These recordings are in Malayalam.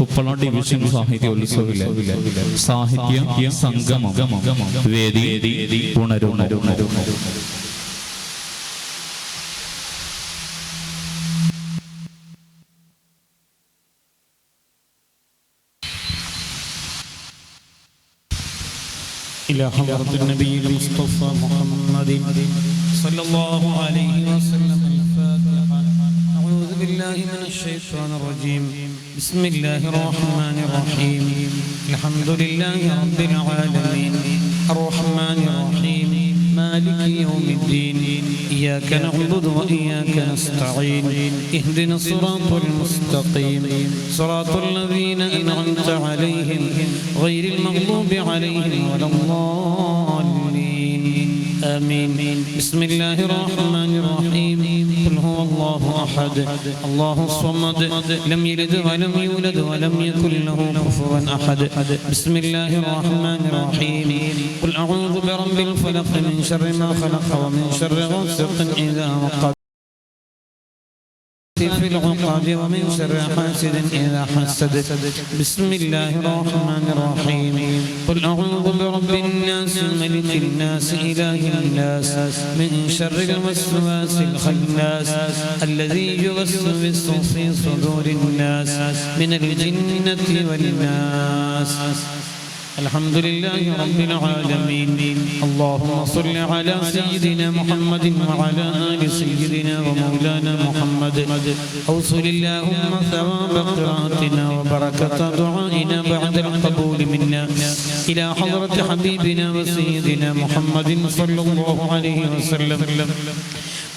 ഉപ്പള ഡിവിഷൻ സാഹിത്യോത്സവിലെ സാഹിത്യ സംഗമം വേദി ഉണരുണരുണരു. إلى حضرة النبي المصطفى محمد صلى الله عليه وسلم. الفاتحة. أعوذ بالله من الشيطان الرجيم. بسم الله الرحمن الرحيم. الحمد لله رب العالمين الرحمن الرحيم مالك يوم الدين. إياك نعبد وإياك نستعين. اهدنا الصراط المستقيم صراط الذين أنعمت عليهم غير المغضوب عليهم ولا الضالين. آمين. بسم الله الرحمن الرحيم. قل هو الله أحد الله الصمد لم يلد ولم يولد ولم يكن له كفوا أحد. بسم الله الرحمن الرحيم. قل أعوذ برب الفلق من شر ما خلق ومن شر غاسق إذا وقب في العقاد ومن شر حاسد إذا حسد. بسم الله الرحمن الرحيم. قل أعوذ برب الناس ملك الناس إله الناس من شر الوسواس الخناس الذي يوسوس في صدور الناس من الجنة والناس. الحمد لله رب العالمين. اللهم صل على سيدنا محمد وعلى آل سيدنا ومولانا محمد. أوصل اللهم ثواب قراءتنا وبركة دعائنا بعد القبول منا إلى حضرة حبيبنا وسيدنا محمد صلى الله عليه وسلم.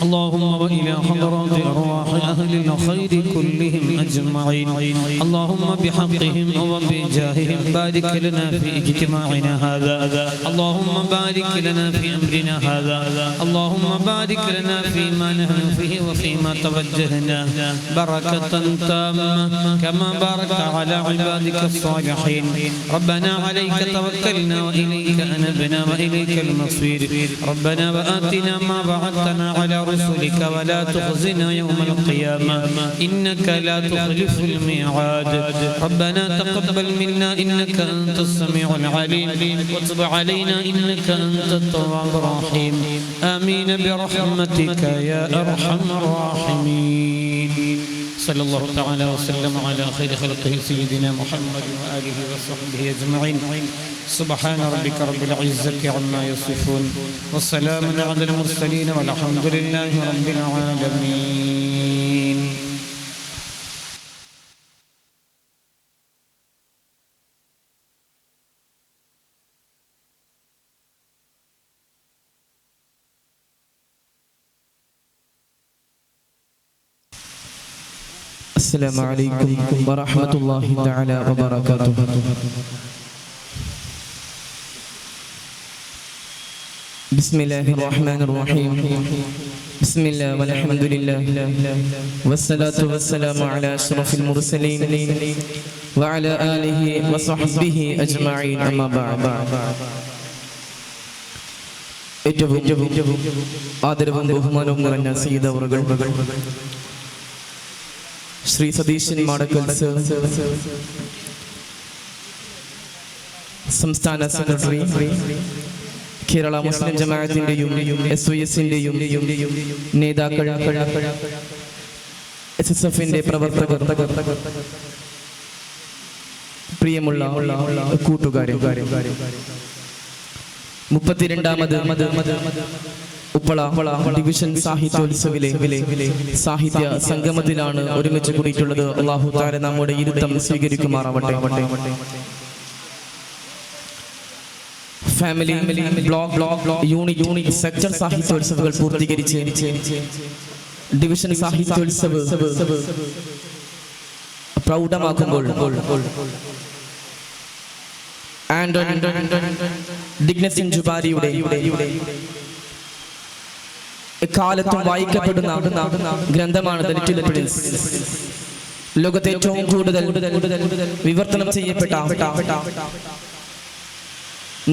اللهم وإلى حضرات أرواح أهل الخير كلهم أجمعين. اللهم بحقهم وبجاههم بارك لنا في اجتماعنا هذا. اللهم بارك لنا في أمرنا هذا. اللهم بارك لنا فيما نحن فيه وفيما توجهنا بركة تامة كما باركت على عبادك الصالحين. ربنا عليك توكلنا وإليك أنبنا وإليك المصير. ربنا وآتنا ما وعدتنا على رسلك ولا تخزنا يوم القيامة إنك لا تخلف الميعاد. ربنا تقبل منا إنك أنت السميع العليم وتب علينا إنك أنت التواب الرحيم. آمين برحمتك يا أرحم الراحمين. صلى الله تعالى وسلم على خير خلقه سيدنا محمد وآله وصحبه أجمعين. سبحان ربك رب العزة عما يصفون والسلام على المرسلين والحمد لله رب العالمين. السلام عليكم ورحمة الله تعالى وبركاته. بسم الله الرحمن الرحيم. بسم الله والحمد لله والصلاة والسلام على أشرف المرسلين وعلى آله وصحبه أجمعين. أما بعد. ഏറ്റവും ആദരവും ബഹുമാനവും നിറഞ്ഞ സയ്യിദവറുകൾ ശ്രീ സതീശൻ മാടക്കൽ സംസ്ഥാന സെക്രട്ടറി, കേരള മുസ്ലിം ജമാഅത്തിന്റെയും SYSന്റെയും നേതാക്കൾ, SSFന്റെ പ്രവർത്തകർ, പ്രിയമുള്ള കൂട്ടുകാരെ, 32ാമത് ഉപ്പള ഡിവിഷൻ സാഹിത്യോത്സവിലെ സാഹിത്യ സംഗമത്തിലാണ് ഒരുമിച്ച് കൂടിയിട്ടുള്ളത്. അല്ലാഹു തആല നമ്മുടെ ഇരുത്തം സ്വീകരിക്കുമാറാവട്ടെ. ഫാമിലി ബ്ലോക്ക് യൂണിറ്റ് സെക്ടർ സാഹിത്യോത്സവങ്ങൾ പൂർത്തീകരിച്ച് ഡിവിഷൻ സാഹിത്യോത്സവ് പ്രൗഢമാക്കുമ്പോൾ ഡിഗ്നസിൻ ജുബാരിയുടെ എക്കാലത്തും വായിക്കപ്പെടുന്ന ഗ്രന്ഥമാണ് ദ ലിറ്റിൽ പ്രിൻസ്. ലോകത്തെ ഏറ്റവും കൂടുതൽ വിവർത്തനം ചെയ്യപ്പെട്ട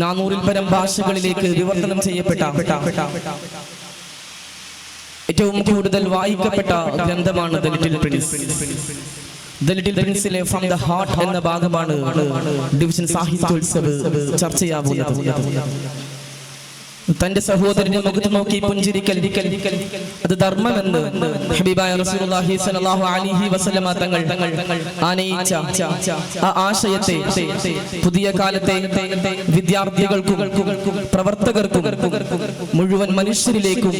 400-ൽ പരം ഭാഷകളിലേക്ക് വിവർത്തനം ചെയ്യപ്പെട്ട ഏറ്റവും കൂടുതൽ വായിക്കപ്പെട്ട ഗ്രന്ഥമാണ് the little Prince. The Little Prince from the Heart എന്ന ഭാഗമാണ് ഡിവിഷൻ സാഹിത്യോത്സവ് ചർച്ച ചെയ്യാവുന്നത്. തന്റെ സഹോദരന്റെ മുഖത്ത് നോക്കി പുഞ്ചിരിക്കൽ അത് ധർമ്മമെന്ന് ഹബീബായ റസൂലുള്ളാഹി സ്വല്ലല്ലാഹു അലൈഹി വസല്ലമ തങ്ങൾ ആനയിച്ച ആ ആശയത്തെ പുതിയ കാലത്തെ വിദ്യാർത്ഥികൾക്കും പ്രവർത്തകർക്കും മുഴുവൻ മനുഷ്യരിലേക്കും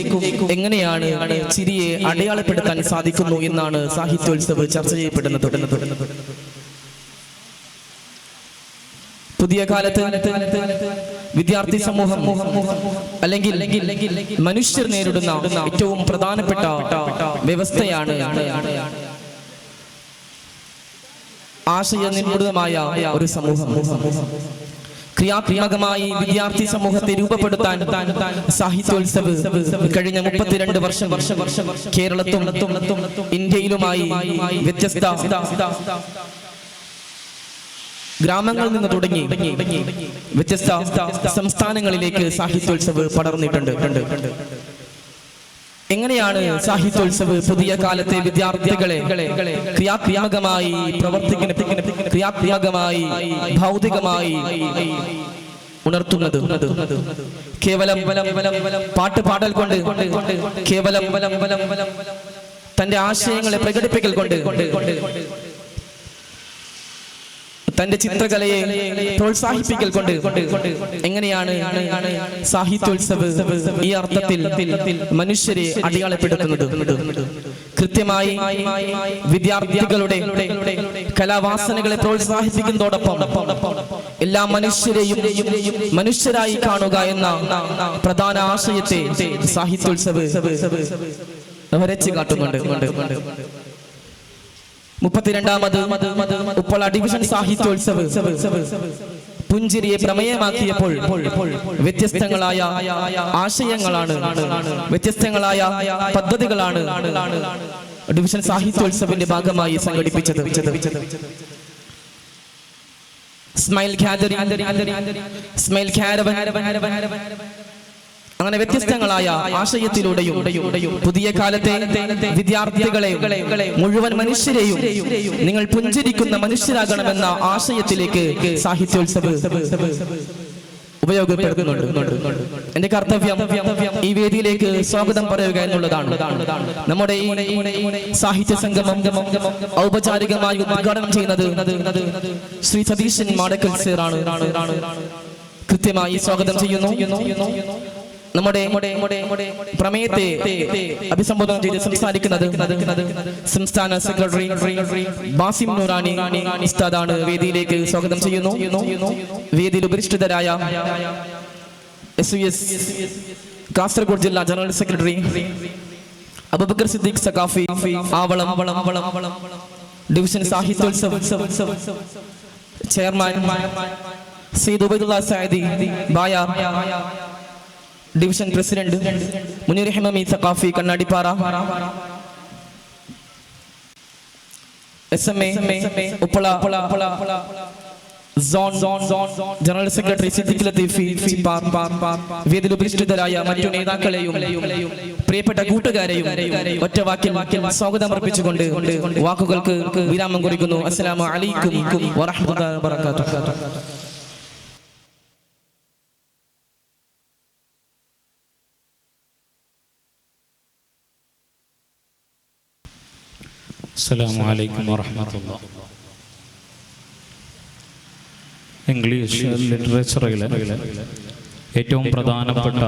എങ്ങനെയാണ് ചിരിയെ അടയാളപ്പെടുത്താൻ സാധിക്കുന്നു എന്നാണ് സാഹിത്യോത്സവ് ചർച്ച ചെയ്യപ്പെടുന്നത്. പുതിയ കാലത്ത് വിദ്യാർത്ഥി സമൂഹം അല്ലെങ്കിൽ മനുഷ്യർ നേരിടുന്ന ഏറ്റവും പ്രധാനപ്പെട്ട വ്യവസ്ഥയാണ് ആശയനിർഭരമായ ഒരു സമൂഹം. ക്രിയാത്മകമായി വിദ്യാർത്ഥി സമൂഹത്തെ രൂപപ്പെടുത്താൻ സാഹിത്യോത്സവ് കഴിഞ്ഞ 32 വർഷം കേരളത്തും ഇന്ത്യയിലുമായി വ്യത്യസ്ത ഗ്രാമങ്ങളിൽ നിന്ന് തുടങ്ങി വ്യത്യസ്ത സംസ്ഥാനങ്ങളിലേക്ക് സാഹിത്യോത്സവ് പടർന്നിട്ടുണ്ട്. എങ്ങനെയാണ് സാഹിത്യോത്സവ് പുതിയ കാലത്തെ വിദ്യാർത്ഥികളെ ക്രിയാത്മകമായി ക്രിയാത്മകമായി ഭൗതികമായി ഉണർത്തുന്നത്? കേവലം പാട്ടുപാടൽ കൊണ്ട്, കേവലം തന്റെ ആശയങ്ങളെ പ്രകടിപ്പിക്കൽ കൊണ്ട്, തന്റെ ചിത്രകലയെ പ്രോത്സാഹിപ്പിക്കൽ കൊണ്ട് എങ്ങനെയാണ് സാഹിത്യോത്സവ് ഈ അർത്ഥത്തിൽ മനുഷ്യരെ അടയാളപ്പെടുത്തുന്നത്? കൃത്യമായി വിദ്യാർത്ഥികളുടെ കലാവാസനകളെ പ്രോത്സാഹിപ്പിക്കുന്നതോടൊപ്പം എല്ലാ മനുഷ്യരെയും മനുഷ്യരായി കാണുക എന്ന പ്രധാന ആശയത്തെ സാഹിത്യോത്സവ് വരച്ചു കാട്ടുന്നുണ്ട്. 32ാമത് ഉപ്പള ഡിവിഷൻ സാഹിത്യോത്സവ് പുഞ്ചിരിയെ പ്രമേയമാക്കിയപ്പോൾ വ്യത്യസ്തങ്ങളായ ആശയങ്ങളാണ്, വ്യത്യസ്തങ്ങളായ പദ്ധതികളാണ് ഡിവിഷൻ സാഹിത്യോത്സവിന്റെ ഭാഗമായി സംഘടിപ്പിച്ചത്. സ്മൈൽ ഗാദറിംഗ്, സ്മൈൽ കാരവൻ, അങ്ങനെ വ്യത്യസ്തങ്ങളായ ആശയത്തിലൂടെയും പുതിയ കാലത്തെ വിദ്യാർത്ഥികളെ മുഴുവൻ മനുഷ്യരെയും നിങ്ങൾ പുഞ്ചിരിക്കുന്ന മനുഷ്യരാകണമെന്ന ആശയത്തിലേക്ക് സാഹിത്യോത്സവ് ഉപയോഗപ്പെടുത്തുന്നുണ്ട്. എന്റെ കർത്തവ്യം ഈ വേദിയിലേക്ക് സ്വാഗതം പറയുക എന്നുള്ളതാണ്. നമ്മുടെ ഈ സാഹിത്യ സംഗമം ഔപചാരികമായി ഉദ്ഘാടനം ചെയ്യുന്നത് ശ്രീ സതീശൻ മാടക്കൽ സാറാണ്. കൃത്യമായി സ്വാഗതം ചെയ്യുന്നു. നമ്മുടെ പ്രമേയത്തെ അഭിസംബോധന ചെയ്ത് സംസാരിക്കുന്നത് സംസ്ഥാന സെക്രട്ടറി ബാസിം നൂറാനി ഉസ്താദാണ്. വേദിയിലേക്ക് സ്വാഗതം ചെയ്യുന്നു. വേദിയിൽ ഉപരിഷ്ഠിതരായ SUS കാസർഗോഡ് ജില്ലാ general secretary Abubakar Siddique Saqafi Avalam, division Sahityotsav chairman Sayyid Ubaidullah Saadi Bayar, division president Muneer Hamami Saqafi Kannadipara, SMA Uppala zone general secretary Siddique Latheefi Chippar, വേദിയിൽ ഉപരിഷ്ഠിതരായ മറ്റു നേതാക്കളെയും പ്രിയപ്പെട്ട കൂട്ടുകാരെയും ഒറ്റവാക്കിൽ സ്വാഗതം അർപ്പിച്ചുകൊണ്ട് വാക്കുകൾക്ക് വിരാമം കുറിക്കുന്നു. അസ്സലാമു അലൈക്കും വറഹ്മത്തുള്ളാഹി വബറകാതുഹു. അസ്സലാമു അലൈക്കും വറഹ്മത്തുള്ളാഹി. ഇംഗ്ലീഷ് ലിറ്ററേച്ചറിലെ ഏറ്റവും പ്രധാനപ്പെട്ട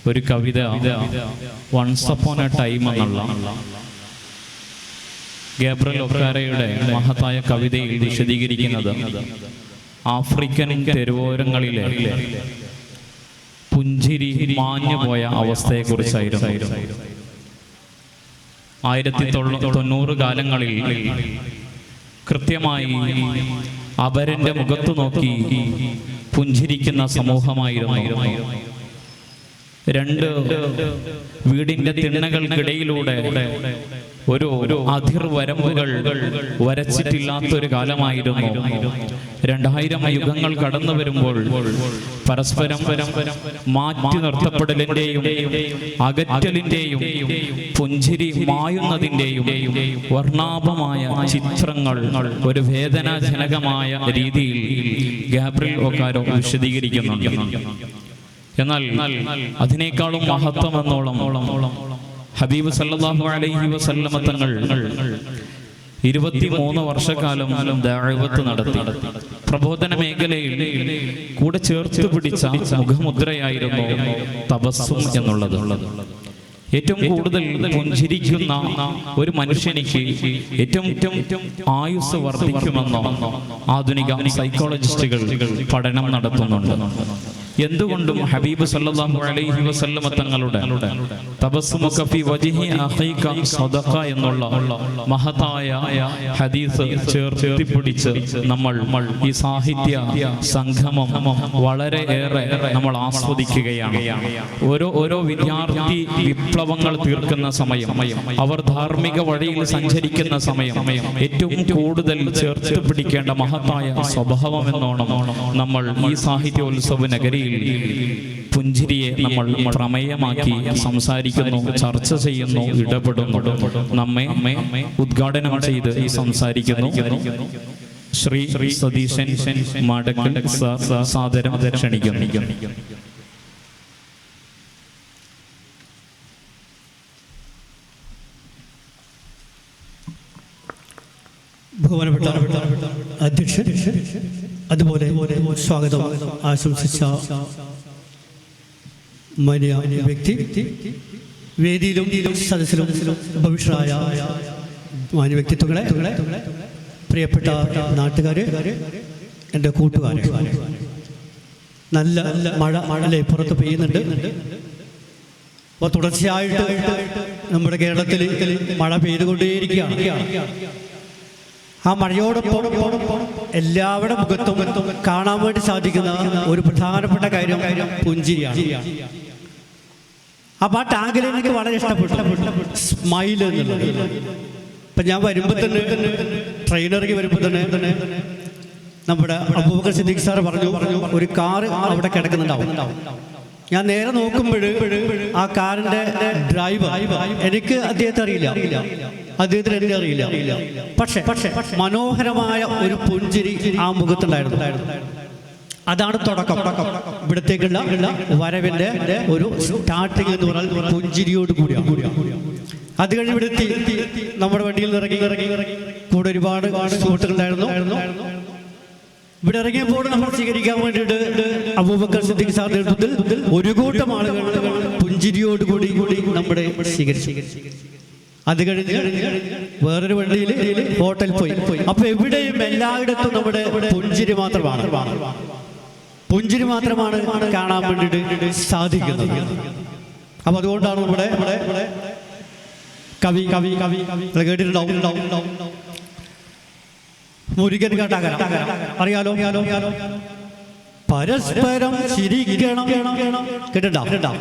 ഒരു കവിത വൺസ് അപ്പോൺ എ ടൈം എന്നുള്ള ഗാബ്രിയൽ ഒക്കാരയുടെ മഹത്തായ കവിതയിൽ വിശദീകരിക്കുന്നത് ആഫ്രിക്കൻ തെരുവോരങ്ങളിലെ പുഞ്ചിരി മാഞ്ഞുപോയ അവസ്ഥയെക്കുറിച്ചായിരുന്നു. 1990 കാലങ്ങളിൽ കൃത്യമായി അപരന്റെ മുഖത്തു നോക്കി പുഞ്ചിരിക്കുന്ന സമൂഹമായിരുന്നു. 2 വീടിന്റെ തിണ്ണകൾക്കിടയിലൂടെ ഒരു അതിർവരമ്പുകൾ വരച്ചിട്ടില്ലാത്തൊരു കാലമായിരുന്നു. 2000 യുഗങ്ങൾ കടന്നു വരുമ്പോൾ പരസ്പരം മാറ്റി നിർത്തപ്പെടലിന്റെയും അകറ്റലിന്റെയും പുഞ്ചിരി മായുന്നതിന്റെയും വർണ്ണാഭമായ ചിത്രങ്ങൾ ഒരു വേദനാജനകമായ രീതിയിൽ ഗാബ്രിയേൽ ഒക്കാരോ വിശദീകരിക്കുന്നുണ്ട്. എന്നാൽ അതിനേക്കാളും മഹത്വമെന്നോളം ഹബീബ് സല്ലല്ലാഹു അലൈഹി വസല്ലമ തങ്ങൾ 23 വർഷക്കാലം ദഅവത്ത് നടത്തി. പ്രബോധന മേഖലയിൽ കൂടെ ചേർത്ത് പിടിച്ച മുഖമുദ്രയായിരുന്നു തബസ്സും എന്നുള്ളത്. ഏറ്റവും കൂടുതൽ പുഞ്ചിരിക്കുന്ന ഒരു മനുഷ്യനിക്ക് ഏറ്റവും ആയുസ് വർദ്ധിക്കുമെന്നോ ആധുനിക സൈക്കോളജിസ്റ്റുകൾ പഠനം നടത്തുന്നുണ്ട്. എന്തുകൊണ്ടും ഹബീബ് സല്ലല്ലാഹു അലൈഹി വസല്ലമ തങ്ങളുടെ തബസ്സുമുക ഫീ വജ്ഹി അഖീക സദഖ എന്നുള്ള മഹത്തായ ഹദീസ് ചേർത്ത് പിടിച്ച് നമ്മൾ ഈ സാഹിത്യ സംഗമം വളരെ ഏറെ നമ്മൾ ആസ്വദിക്കുകയാണ്. ഓരോ വിദ്യാർത്ഥി വിപ്ലവങ്ങൾ തീർക്കുന്ന സമയം, അവർ ധാർമ്മിക വഴിയിൽ സഞ്ചരിക്കുന്ന സമയം ഏറ്റവും കൂടുതൽ ചേർത്ത് പിടിക്കേണ്ട മഹത്തായ സ്വഭാവം എന്നോണം നമ്മൾ ഈ സാഹിത്യോത്സവ നഗരിയിൽ പുഞ്ചിരിയെ നമ്മൾ പ്രമേയമാക്കി സംസാരിക്കുന്നു, ചർച്ച ചെയ്യുന്നു, ഇടപെടുന്നു. നമ്മെ ഉദ്ഘാടനം ചെയ്ത് സംസാരിക്കുന്നു ശ്രീ സതീശൻ മാടക്കൽ സാദരം ക്ഷണിക്കുന്നു. ബഹുമാനപ്പെട്ട അധ്യക്ഷൻ, അതുപോലെ സ്വാഗതം ആശംസിച്ച മാന്യ വ്യക്തി, വേദിയിലും സദസ്സിലും ഭവിഷ്യരായ മാന്യ വ്യക്തിത്വങ്ങളെ, പ്രിയപ്പെട്ട നാട്ടുകാരെ, എൻ്റെ കൂട്ടുകാരെ, നല്ല മഴ പുറത്ത് പെയ്യുന്നുണ്ട്. അപ്പോൾ തുടർച്ചയായിട്ട് നമ്മുടെ കേരളത്തിൽ മഴ പെയ്തുകൊണ്ടേയിരിക്കുകയാണ്. ആ മഴയോടൊപ്പം എല്ലാവരുടെ മുഖത്തും കാണാൻ വേണ്ടി സാധിക്കുന്ന ഒരു പ്രധാനപ്പെട്ട കാര്യം പുഞ്ചിരിയാണ്. അപ്പം ആ ടാങ്കിൽ എനിക്ക് വളരെ ഇഷ്ടപ്പെട്ടു, സ്മൈൽ എന്നുള്ളത്. ഇപ്പം ഞാൻ വരുമ്പോൾ തന്നെ ട്രെയിനിറങ്ങി വരുമ്പോൾ തന്നെ നമ്മുടെ അബൂബക്കർ സിദ്ദീഖ് സാർ പറഞ്ഞു ഒരു കാറ് അവിടെ കിടക്കുന്നുണ്ടാവും. ഞാൻ നേരെ നോക്കുമ്പോൾ ആ കാറിന്റെ ഡ്രൈവർ, എനിക്ക് അദ്ദേഹത്തെ അറിയില്ല, അദ്ദേഹത്തിന് എന്നെ അറിയില്ല. പക്ഷേ മനോഹരമായ ഒരു പുഞ്ചിരി ആ മുഖത്തുണ്ടായിരുന്നു. അതാണ് തുടക്കം. ഇവിടത്തേക്കുള്ള വരവിന്റെ ഒരു സ്റ്റാർട്ടിങ് എന്ന് പറഞ്ഞാൽ പുഞ്ചിരിയോട് കൂടിയാണ്. അത് കഴിഞ്ഞ് ഇവിടെ എത്തി നമ്മുടെ വണ്ടിയിൽ ഇറങ്ങി കൂടെ ഒരുപാട് സുഹൃത്തുക്കളുണ്ടായിരുന്നു. ഇവിടെ ഇറങ്ങിയപ്പോൾ നമ്മൾ സ്വീകരിക്കാൻ വേണ്ടിയിട്ട് അബൂബക്കർ സിദ്ദീഖ് സാറിന്റെ നേതൃത്വത്തിൽ ഒരു കൂട്ടം ആളുകൾ പുഞ്ചിരിയോടുകൂടി നമ്മുടെ സ്വീകരിച്ചു. അത് കഴിഞ്ഞ് വേറൊരു വണ്ടിയിൽ ഹോട്ടലിൽ പോയി. അപ്പൊ എവിടെയും എല്ലായിടത്തും നമ്മുടെ പുഞ്ചിരി മാത്രമാണ് കാണാൻ വേണ്ടിയിട്ട് സാധിക്കുന്നത്. അപ്പൊ അതുകൊണ്ടാണ് നമ്മുടെ കവി കേട്ടിട്ടുണ്ടാവും, മുരുകൻ കാട്ടാകര, അറിയാലോ? പരസ്പരം ചിരിക്കണം, കേട്ടോ?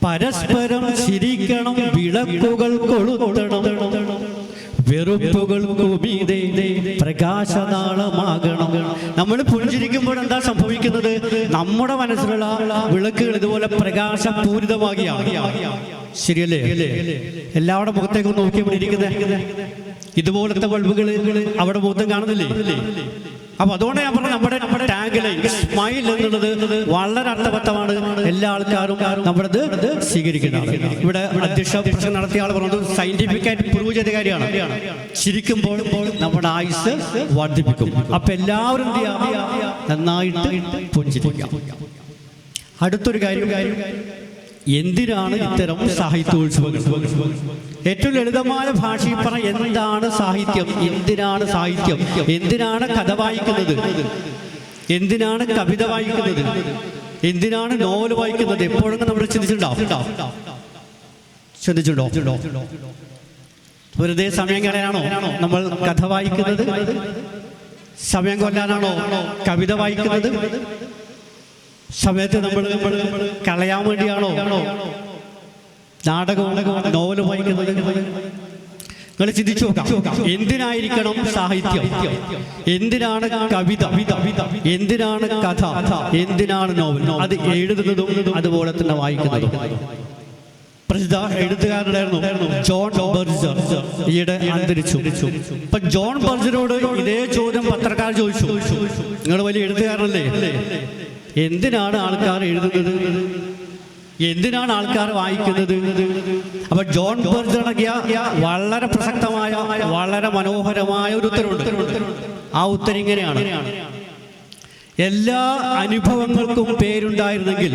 പരസ്പരം ചിരിക്കണം, വിളക്കുകൾ കൊളുത്തണം, വെറുപ്പുകൾക്ക് മീതെ പ്രകാശനാളമാകണം. നമ്മൾ പുഞ്ചിരിക്കുമ്പോൾ എന്താ സംഭവിക്കുന്നത്? നമ്മുടെ മനസ്സിലുള്ള വിളക്കുകൾ ഇതുപോലെ പ്രകാശപൂരിതമാകിയാണ്. ശരിയല്ലേ? എല്ലാവരുടെ മുഖത്തേക്ക് നോക്കിക്കൊണ്ടിരിക്കുന്നത് ഇതുപോലത്തെ ബൾബുകൾ അവിടെ മുഖത്തും കാണുന്നില്ലേ? അപ്പൊ അതുകൊണ്ട് ഞാൻ പറഞ്ഞു, നമ്മുടെ ടാഗിലെ സ്മൈൽ എന്നുള്ളത് വളരെ അർത്ഥവത്തമാണ്. എല്ലാ ആൾക്കാരും നമ്മുടെ സ്വീകരിക്കുന്നതാണ്. ഇവിടെ അധ്യക്ഷ പ്രസംഗം നടത്തിയ ആൾ പറഞ്ഞത് സയന്റിഫിക്കായിട്ട് പ്രൂവ് ചെയ്ത കാര്യമാണ്. ചിരിക്കുമ്പോൾ നമ്മുടെ ആയുസ് വർദ്ധിപ്പിക്കും. അപ്പൊ എല്ലാവരും എന്ത് ചെയ്യാം? നന്നായിട്ട് പുഞ്ചിരിക്കാം. അടുത്തൊരു കാര്യം, എന്തിനാണ് ഇത്തരം സാഹിത്യോത്സവങ്ങൾ? ഏറ്റവും ലളിതമായ ഭാഷയിൽ പറഞ്ഞ എന്താണ് സാഹിത്യം? എന്തിനാണ് സാഹിത്യം? എന്തിനാണ് കഥ വായിക്കുന്നത്? എന്തിനാണ് കവിത വായിക്കുന്നത്? എന്തിനാണ് നോവൽ വായിക്കുന്നത്? എപ്പോഴൊക്കെ നമ്മൾ ചിന്തിച്ചിട്ടുണ്ടോ? വെറുതെ സമയം കളയാനാണോ നമ്മൾ കഥ വായിക്കുന്നത്? സമയം കൊല്ലാനാണോ കവിത വായിക്കുന്നത്? സമയത്ത് നമ്മൾ കളയാൻ വേണ്ടിയാണോ നാടകവും നോവലും വായിക്കുന്നത്? നിങ്ങൾ ചിന്തിച്ചു നോക്കാം, എന്തിനായിരിക്കണം സാഹിത്യം, എന്തിനാണ് കവിത, എന്തിനാണ് കഥ, എന്തിനാണ് നോവൽ? അത് എഴുതുന്നതും അതുപോലെ തന്നെ വായിക്കുന്നതും. പ്രസിദ്ധ എഴുത്തുകാരനായിരുന്നു ജോൺ ബർജർ, ഈയിടെ അന്തരിച്ചു. അപ്പൊ ജോൺ ബർജറോട് ഇതേ ചോദ്യം പത്രക്കാർ ചോദിച്ചു, നിങ്ങൾ വലിയ എഴുത്തുകാരനല്ലേ, എന്തിനാണ് ആൾക്കാർ എഴുതുന്നത്, എന്തിനാണ് ആൾക്കാർ വായിക്കുന്നത്? അപ്പൊ ജോൺ ബർജർ വളരെ പ്രസക്തമായ വളരെ മനോഹരമായ ഒരു ഉത്തരവുണ്ട്. ആ ഉത്തരം ഇങ്ങനെയാണ്: എല്ലാ അനുഭവങ്ങൾക്കും പേരുണ്ടായിരുന്നെങ്കിൽ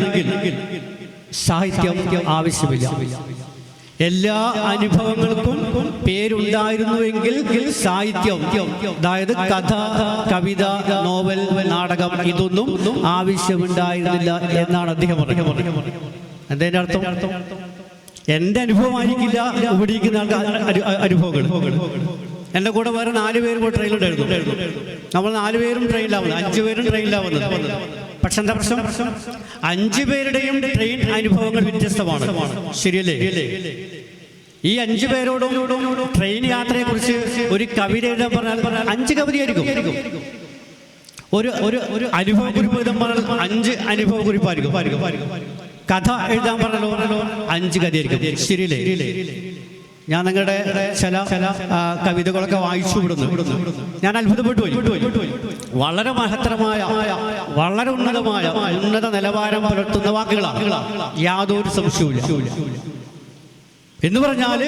സാഹിത്യം ആവശ്യമില്ല. എല്ലാ അനുഭവങ്ങൾക്കും പേരുണ്ടായിരുന്നുവെങ്കിൽ സാഹിത്യം, അതായത് കഥ, കവിത, നോവൽ, നാടകം, ഇതൊന്നും ആവശ്യമുണ്ടായിരുന്നില്ല എന്നാണ് അദ്ദേഹം പറഞ്ഞത്. അതിന്റെ അർത്ഥം എൻ്റെ അനുഭവമായിരിക്കില്ല ഇവിടെ ഇരിക്കുന്ന ആൾക്കാർ അനുഭവങ്ങൾ. എൻ്റെ കൂടെ വേറെ 4 പേരും കൂടെ ട്രെയിനിലുണ്ടായിരുന്നു. നമ്മൾ 4 പേരും ട്രെയിനിലാവുന്നത്, 5 പേരും ട്രെയിനിലാവുന്നത്. പക്ഷെ എന്താ പ്രശ്നം? 5 പേരുടെയും ട്രെയിൻ അനുഭവങ്ങൾ വ്യത്യസ്തമാണ്, ശരിയല്ലേ? ഈ 5 പേരോടും ട്രെയിൻ യാത്രയെ കുറിച്ച് ഒരു കവിത എഴുതാൻ പറഞ്ഞാൽ 5 കവിതയായിരിക്കും. ഒരു അനുഭവക്കുറിപ്പ് എഴുതാൻ പറഞ്ഞാൽ 5 അനുഭവക്കുറിപ്പായിരിക്കും. കഥ എഴുതാൻ പറഞ്ഞല്ലോ 5 കഥയായിരിക്കും, ശരിയല്ലേ? ഞാൻ നിങ്ങളുടെ ചില കവിതകളൊക്കെ വായിച്ചു വിടുന്നു. ഞാൻ അത്ഭുതപ്പെട്ടു പോയി. വളരെ മഹത്തരമായ, വളരെ ഉന്നത നിലവാരം പുലർത്തുന്ന വാക്കുകളാണ്, യാതൊരു സംശയവുമില്ല. എന്ന് പറഞ്ഞാൽ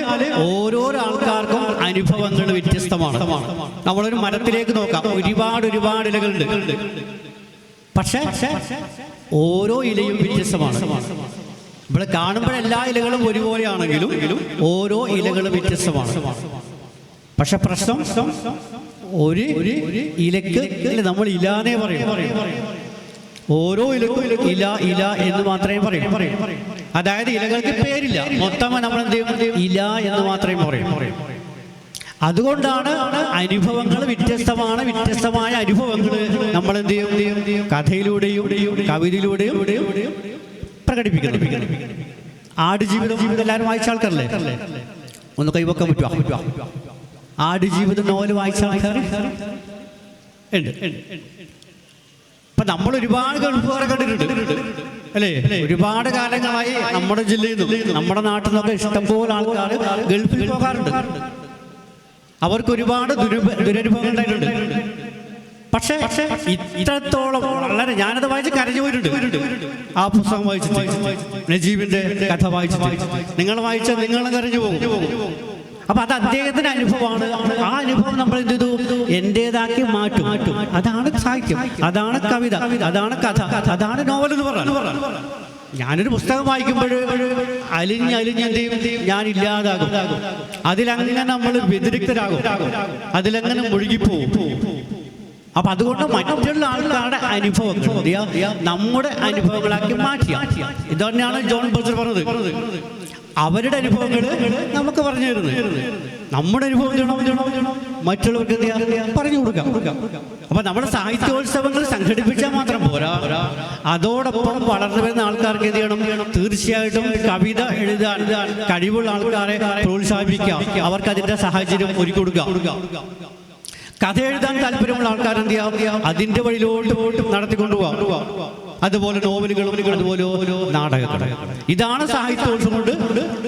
ഓരോരോ ആൾക്കാർക്കും അനുഭവങ്ങൾ വ്യത്യസ്തമാണ്. നമ്മളൊരു മരത്തിലേക്ക് നോക്കാം, ഒരുപാട് ഇലകളുണ്ട്. പക്ഷേ ഓരോ ഇലയും വ്യത്യസ്തമാണ്. ഇവിടെ കാണുമ്പോൾ എല്ലാ ഇലകളും ഒരുപോലെയാണെങ്കിലും ഓരോ ഇലകളും വ്യത്യസ്തമാണ്. പക്ഷെ പ്രശ്നം, ഒരു ഇലക്ക് നമ്മൾ ഇലാന്നേ പറയും. ഓരോ ഇലക്കും ഇല എന്ന് മാത്രമേ പറയും. അതായത് ഇലകൾക്ക് പേരില്ല, മൊത്തം നമ്മൾ എന്ത് ചെയ്യും? ഇല എന്ന് മാത്രമേ പറയും. അതുകൊണ്ടാണ് അനുഭവങ്ങൾ വ്യത്യസ്തമാണ്. വ്യത്യസ്തമായ അനുഭവങ്ങൾ നമ്മൾ എന്ത് ചെയ്യും? കഥയിലൂടെയും കവിതയിലൂടെയും പ്രകടിപ്പിക്കുന്നു. ആടുജീവിതം എല്ലാവരും വായിച്ച ആൾക്കാരല്ലേ? ഒന്ന് കൈവക്കാൻ പറ്റുമോ? ആടുജീവിതം നോവൽ വായിച്ച ആൾക്കാർ ഉണ്ട്. ഇപ്പൊ നമ്മൾ ഒരുപാട് ഗൾഫുകാരെ കണ്ടിട്ടുണ്ട്, അല്ലേ? ഒരുപാട് കാലങ്ങളായി നമ്മുടെ ജില്ലയിൽ നിന്നും നമ്മുടെ നാട്ടിൽ നിന്നൊക്കെ ഇഷ്ടംപോലെ ആൾക്കാർ ഗൾഫിൽ പോകാറുണ്ട്. അവർക്ക് ഒരുപാട് ദുരനുഭവങ്ങൾ ഉണ്ടായിട്ടുണ്ട്. പക്ഷേ ഇത്രത്തോളം വളരെ, ഞാനത് വായിച്ച് കരഞ്ഞു പോയിട്ടുണ്ട്. ആ പുസ്തകം വായിച്ചിട്ട്, നജീബിന്റെ കഥ വായിച്ചിട്ട് നിങ്ങൾ വായിച്ചാൽ നിങ്ങൾ കരഞ്ഞു പോകും. അപ്പൊ അത് അദ്ദേഹത്തിന്റെ അനുഭവമാണ്. ആ അനുഭവം നമ്മൾ എന്ത് ചെയ്തു? എന്റേതാക്കി മാറ്റും. അതാണ് സാഹിത്യം, അതാണ് കവിത, അതാണ് കഥ, അതാണ് നോവൽ എന്ന് പറഞ്ഞു. ഞാനൊരു പുസ്തകം വായിക്കുമ്പോൾ അലിഞ്ഞെന്ത് ചെയ്യും? ഞാൻ ഇല്ലാതാകും. അതിലങ്ങനെ നമ്മൾ വ്യതിരിക്തരാകും, അതിലങ്ങനെ മുഴുകിപ്പോവും. അപ്പൊ അതുകൊണ്ട് മറ്റുള്ള ആൾക്കാരുടെ അനുഭവങ്ങൾ നമ്മുടെ അനുഭവങ്ങളാക്കി മാറ്റിയ, ഇത് തന്നെയാണ് ജോൺ ബർജർ പറഞ്ഞത്. അവരുടെ അനുഭവങ്ങൾ നമുക്ക് പറഞ്ഞു തരുന്നത്, നമ്മുടെ അനുഭവം മറ്റുള്ളവർക്ക് പറഞ്ഞു കൊടുക്കാം. അപ്പൊ നമ്മുടെ സാഹിത്യോത്സവങ്ങൾ സംഘടിപ്പിച്ചാൽ മാത്രം പോരാ, അതോടൊപ്പം വളർന്നു വരുന്ന ആൾക്കാർക്ക് എന്ത് ചെയ്യണം? തീർച്ചയായിട്ടും കവിത എഴുതാൻ കഴിവുള്ള ആൾക്കാരെ പ്രോത്സാഹിപ്പിക്കാം, അവർക്ക് അതിന്റെ സാഹചര്യം ഒരുക്കി കൊടുക്കുക. കഥ എഴുതാൻ താല്പര്യമുള്ള ആൾക്കാർ എന്ത് ചെയ്യാം? അതിന്റെ വഴിയിലോട്ട് നടത്തിക്കൊണ്ടുപോകാം. അതുപോലെ നോവലുകളും അതുപോലെ നാടകങ്ങളും. ഇതാണ് സാഹിത്യോത്സവം കൊണ്ട്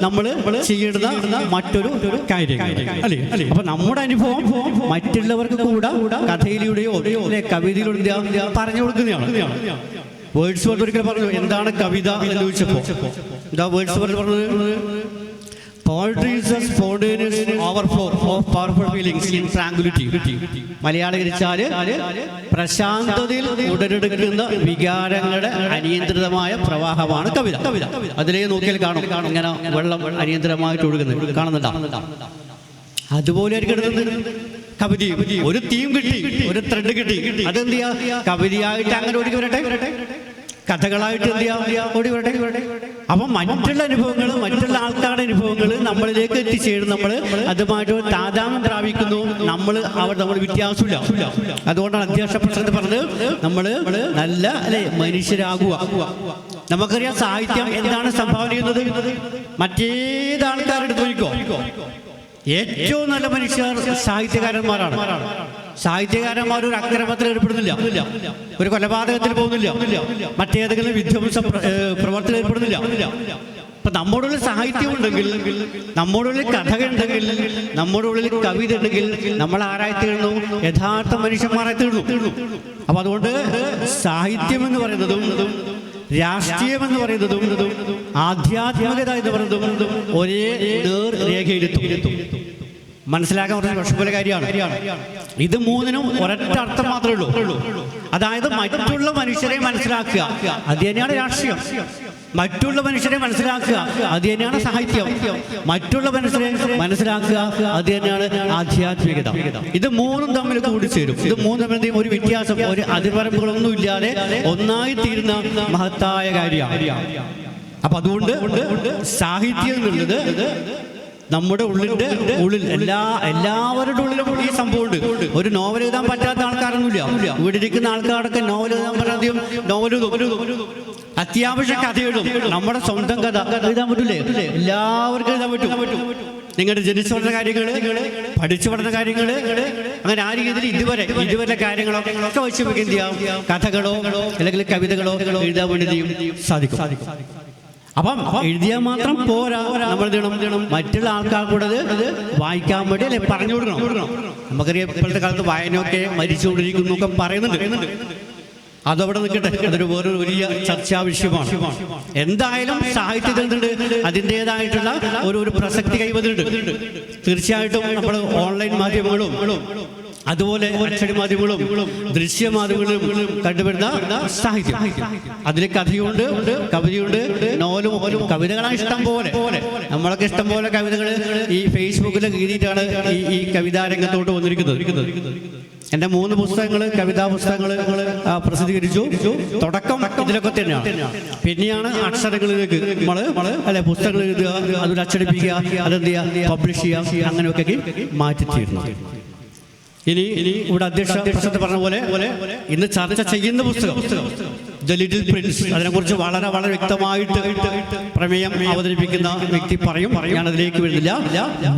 നമ്മൾ ചെയ്യുന്ന മറ്റൊരു കാര്യം, അല്ലേ? അപ്പൊ നമ്മുടെ അനുഭവം മറ്റുള്ളവർക്ക് കൂടെ കഥയിലൂടെയോ കവിതയിലൂടെ പറഞ്ഞു കൊടുക്കുന്നതാണ്. വേർഡ്സ്വർത്ത് ഒരിക്കൽ പറഞ്ഞു, എന്താണ് കവിത എന്ന് ചോദിച്ചപ്പോ എന്താ വേർഡ്സ്വർത്ത് പറഞ്ഞത്? Poetry is a spontaneous overflow of powerful feelings in tranquility. മലയാളീകരിച്ചാൽ പ്രശാന്തതയിൽ ഉടലെടുക്കുന്ന വികാരങ്ങളുടെ അനിയന്ത്രിതമായ പ്രവാഹമാണ് കവിത. അതിലേ നോക്കിയാൽ കാണും ഇങ്ങനെ വെള്ളം അനിയന്ത്രിതമായിട്ട് ഒഴുകുന്നത്, കാണുന്നുണ്ടോ? അതുപോലെ കവിതയും ഒരു തീം കിട്ടി, ഒരു ത്രെഡ് കിട്ടി, അതെന്ത് ചെയ്യാ? കവിതയായിട്ട് അങ്ങനെ ഒഴുകി വരട്ടെ, കഥകളായിട്ട് എന്ത് ചെയ്യാ? ഓടി വരട്ടെ. അപ്പം മറ്റുള്ള അനുഭവങ്ങൾ, മറ്റുള്ള ആൾക്കാരുടെ അനുഭവങ്ങൾ നമ്മളിലേക്ക് എത്തിച്ചേരും. നമ്മൾ അതുമായിട്ട് താതാത്മ്യം പ്രാപിക്കുന്നു. നമ്മൾ വ്യത്യാസമില്ല. അതുകൊണ്ടാണ് അധ്യക്ഷ പ്രസിഡന്റ് പറഞ്ഞത്, നമ്മൾ നല്ല മനുഷ്യരാകുക. നമുക്കറിയാം സാഹിത്യം എന്താണ് സംഭാവന ചെയ്യുന്നത്. മറ്റേത് ആൾക്കാരെടുത്ത് നോക്കിക്കോ, ഏറ്റവും നല്ല മനുഷ്യർ സാഹിത്യകാരന്മാരാണ്. സാഹിത്യകാരന്മാർ ഒരു അക്രമത്തിൽ ഏർപ്പെടുന്നില്ല, ഒരു കൊലപാതകത്തിൽ പോകുന്നില്ല, മറ്റേതെങ്കിലും വിധ്വംസ പ്രവർത്തനം ഏർപ്പെടുന്നില്ല. അപ്പൊ നമ്മുടെ ഉള്ളിൽ സാഹിത്യം ഉണ്ടെങ്കിൽ, നമ്മുടെ ഉള്ളിൽ കഥകളുണ്ടെങ്കിൽ, നമ്മുടെ ഉള്ളിൽ കവിത ഉണ്ടെങ്കിൽ നമ്മൾ ആരായി തീർന്നു? യഥാർത്ഥ മനുഷ്യന്മാരായി തീർന്നു. അപ്പൊ അതുകൊണ്ട് സാഹിത്യം എന്ന് പറയുന്നതും രാഷ്ട്രീയം എന്ന് പറയുന്നതും ആധ്യാത്മികത എന്ന് പറയുന്നതും ഒരേ നേർരേഖയിലെത്തും. മനസ്സിലാക്കാൻ പറഞ്ഞ വിഷമമുള്ള കാര്യമാണ്. ഇത് മൂന്നിനും ഒരൊറ്റ അർത്ഥം മാത്രമേ ഉള്ളൂ. അതായത് മറ്റുള്ള മനുഷ്യരെ മനസ്സിലാക്കുക, അത് തന്നെയാണ് രാഷ്ട്രീയം. മറ്റുള്ള മനുഷ്യരെ മനസ്സിലാക്കുക, അത് തന്നെയാണ് സാഹിത്യം. മറ്റുള്ള മനുഷ്യരെ മനസ്സിലാക്കുക, അത് തന്നെയാണ് ആധ്യാത്മികത. ഇത് മൂന്നും തമ്മിൽ കൂടിച്ചേരും. ഇത് മൂന്നും തമ്മിൽ ഒരു വ്യത്യാസം, ഒരു അതിർവരമ്പുകളൊന്നും ഇല്ലാതെ ഒന്നായി തീരുന്ന മഹത്തായ കാര്യമാണ്. അപ്പൊ അതുകൊണ്ട് സാഹിത്യം എന്നുള്ളത് നമ്മുടെ ഉള്ളിൽ എല്ലാവരുടെ ഉള്ളിലും ഈ സംഭവമുണ്ട്. ഒരു നോവൽ എഴുതാൻ പറ്റാത്ത ആൾക്കാരൊന്നുമില്ല. ഇവിടെ ഇരിക്കുന്ന ആൾക്കാരൊക്കെ നോവൽ എഴുതാൻ പറ്റാതെയും നോവൽ അത്യാവശ്യം കഥ എഴുതും. നമ്മുടെ സ്വന്തം കഥ എഴുതാൻ പറ്റൂലേ? എല്ലാവർക്കും എഴുതാൻ പറ്റും. നിങ്ങളുടെ ജനിച്ചു വളർന്ന കാര്യങ്ങൾ, പഠിച്ചു വളർന്ന കാര്യങ്ങൾ, അങ്ങനെ ആ രീതിയിൽ ഇതുവരെ കാര്യങ്ങളൊക്കെ വെച്ച് നമുക്ക് എന്ത് ചെയ്യാം? കഥകളോ അല്ലെങ്കിൽ കവിതകളോ എഴുതാൻ വേണ്ടി സാധിക്കും. അപ്പം എഴുതിയാൽ മാത്രം പോരാ, നമ്മൾ മറ്റുള്ള ആൾക്കാർ കൂടെ വായിക്കാൻ വേണ്ടി അല്ലെ പറഞ്ഞു കൊടുക്കണം. നമുക്കറിയാം ഇപ്പോഴത്തെ കാലത്ത് വായനയൊക്കെ മരിച്ചുകൊണ്ടിരിക്കുന്നു ഒക്കെ പറയുന്നുണ്ട്. അതവിടെ നിൽക്കട്ടെ, അതൊരു വേറൊരു വലിയ ചർച്ചാ വിഷയമാണ്. എന്തായാലും സാഹിത്യത്തിൽ അതിൻ്റെതായിട്ടുള്ള ഒരു പ്രസക്തി കൈവന്നിട്ടുണ്ട്. തീർച്ചയായിട്ടും നമ്മൾ ഓൺലൈൻ മാധ്യമങ്ങളും അതുപോലെ അച്ചടി മാധ്യമങ്ങളും ദൃശ്യമാധ്യമങ്ങളും കണ്ടുവരുന്ന സാഹിത്യം, അതിൽ കഥയുണ്ട്, കവിതയുണ്ട്, നോവലും. കവിതകളാണ് ഇഷ്ടം പോലെ. നമ്മളൊക്കെ ഇഷ്ടം പോലെ കവിതകൾ ഈ ഫേസ്ബുക്കിൽ കീറിയിട്ടാണ് ഈ കവിതാ രംഗത്തോട്ട് വന്നിരിക്കുന്നത്. എൻ്റെ 3 പുസ്തകങ്ങൾ, കവിതാ പുസ്തകങ്ങൾ പ്രസിദ്ധീകരിച്ചു. തുടക്കം ഇതിലൊക്കെ തന്നെയാണ്. പിന്നെയാണ് അക്ഷരങ്ങളിലേക്ക് അല്ലെ പുസ്തകങ്ങൾ എഴുതുക, അതൊരു അച്ചടിപ്പിക്കുക, അതെന്ത് ചെയ്യുക, പബ്ലിഷ് ചെയ്യുക, അങ്ങനെയൊക്കെ മാറ്റിത്തീരുന്നു. ഇനി ഇവിടെ അധ്യക്ഷ പ്രസംഗത്തിൽ പറഞ്ഞ പോലെ ഇന്ന് ചർച്ച ചെയ്യുന്ന പുസ്തകം ദ ലിറ്റിൽ പ്രിൻസ്, അതിനെക്കുറിച്ച് വളരെ വ്യക്തമായിട്ട് പ്രമേയം അവതരിപ്പിക്കുന്ന വ്യക്തി പറയും. ഞാൻ അതിലേക്ക് വരുന്നില്ല.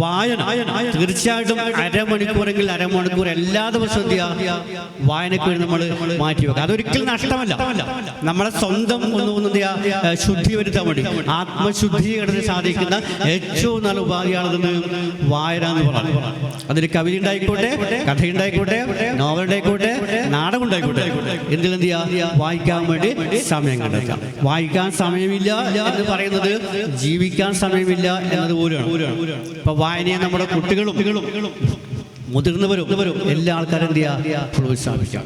വായന തീർച്ചയായിട്ടും അരമണിക്കൂറെങ്കിൽ അരമണിക്കൂർ എല്ലാ ദിവസവും വായനയ്ക്ക് വേണ്ടി നമ്മൾ മാറ്റിവെക്കുക. അതൊരിക്കലും നഷ്ടമല്ല. നമ്മളെ സ്വന്തം ശുദ്ധി വരുത്താൻ വേണ്ടി, ആത്മശുദ്ധീകരണത്തിന് സാധിക്കുന്ന ഏറ്റവും നല്ല ഉപാധിയാണെന്ന് വായന എന്ന് പറയുന്നത്. അതിന് കവിത ഉണ്ടായിക്കോട്ടെ, കഥയുണ്ടായിക്കോട്ടെ, നോവൽ ഉണ്ടായിക്കോട്ടെ, നാടകം ഉണ്ടായിക്കോട്ടെ, എന്തിലെന്ത് ചെയ്യുക? വായിക്കാൻ വേണ്ടി സമയം കണ്ടെത്താം. വായിക്കാൻ സമയമില്ല എന്ന് പറയുന്നത് ജീവിക്കാൻ സമയമില്ല എന്നതുപോലെയാണ്. ഇപ്പൊ വായനയെ നമ്മുടെ കുട്ടികളും മുതിർന്നവരും എല്ലാ ആൾക്കാരും എന്ത് ചെയ്യുക? പ്രോത്സാഹിപ്പിക്കാം.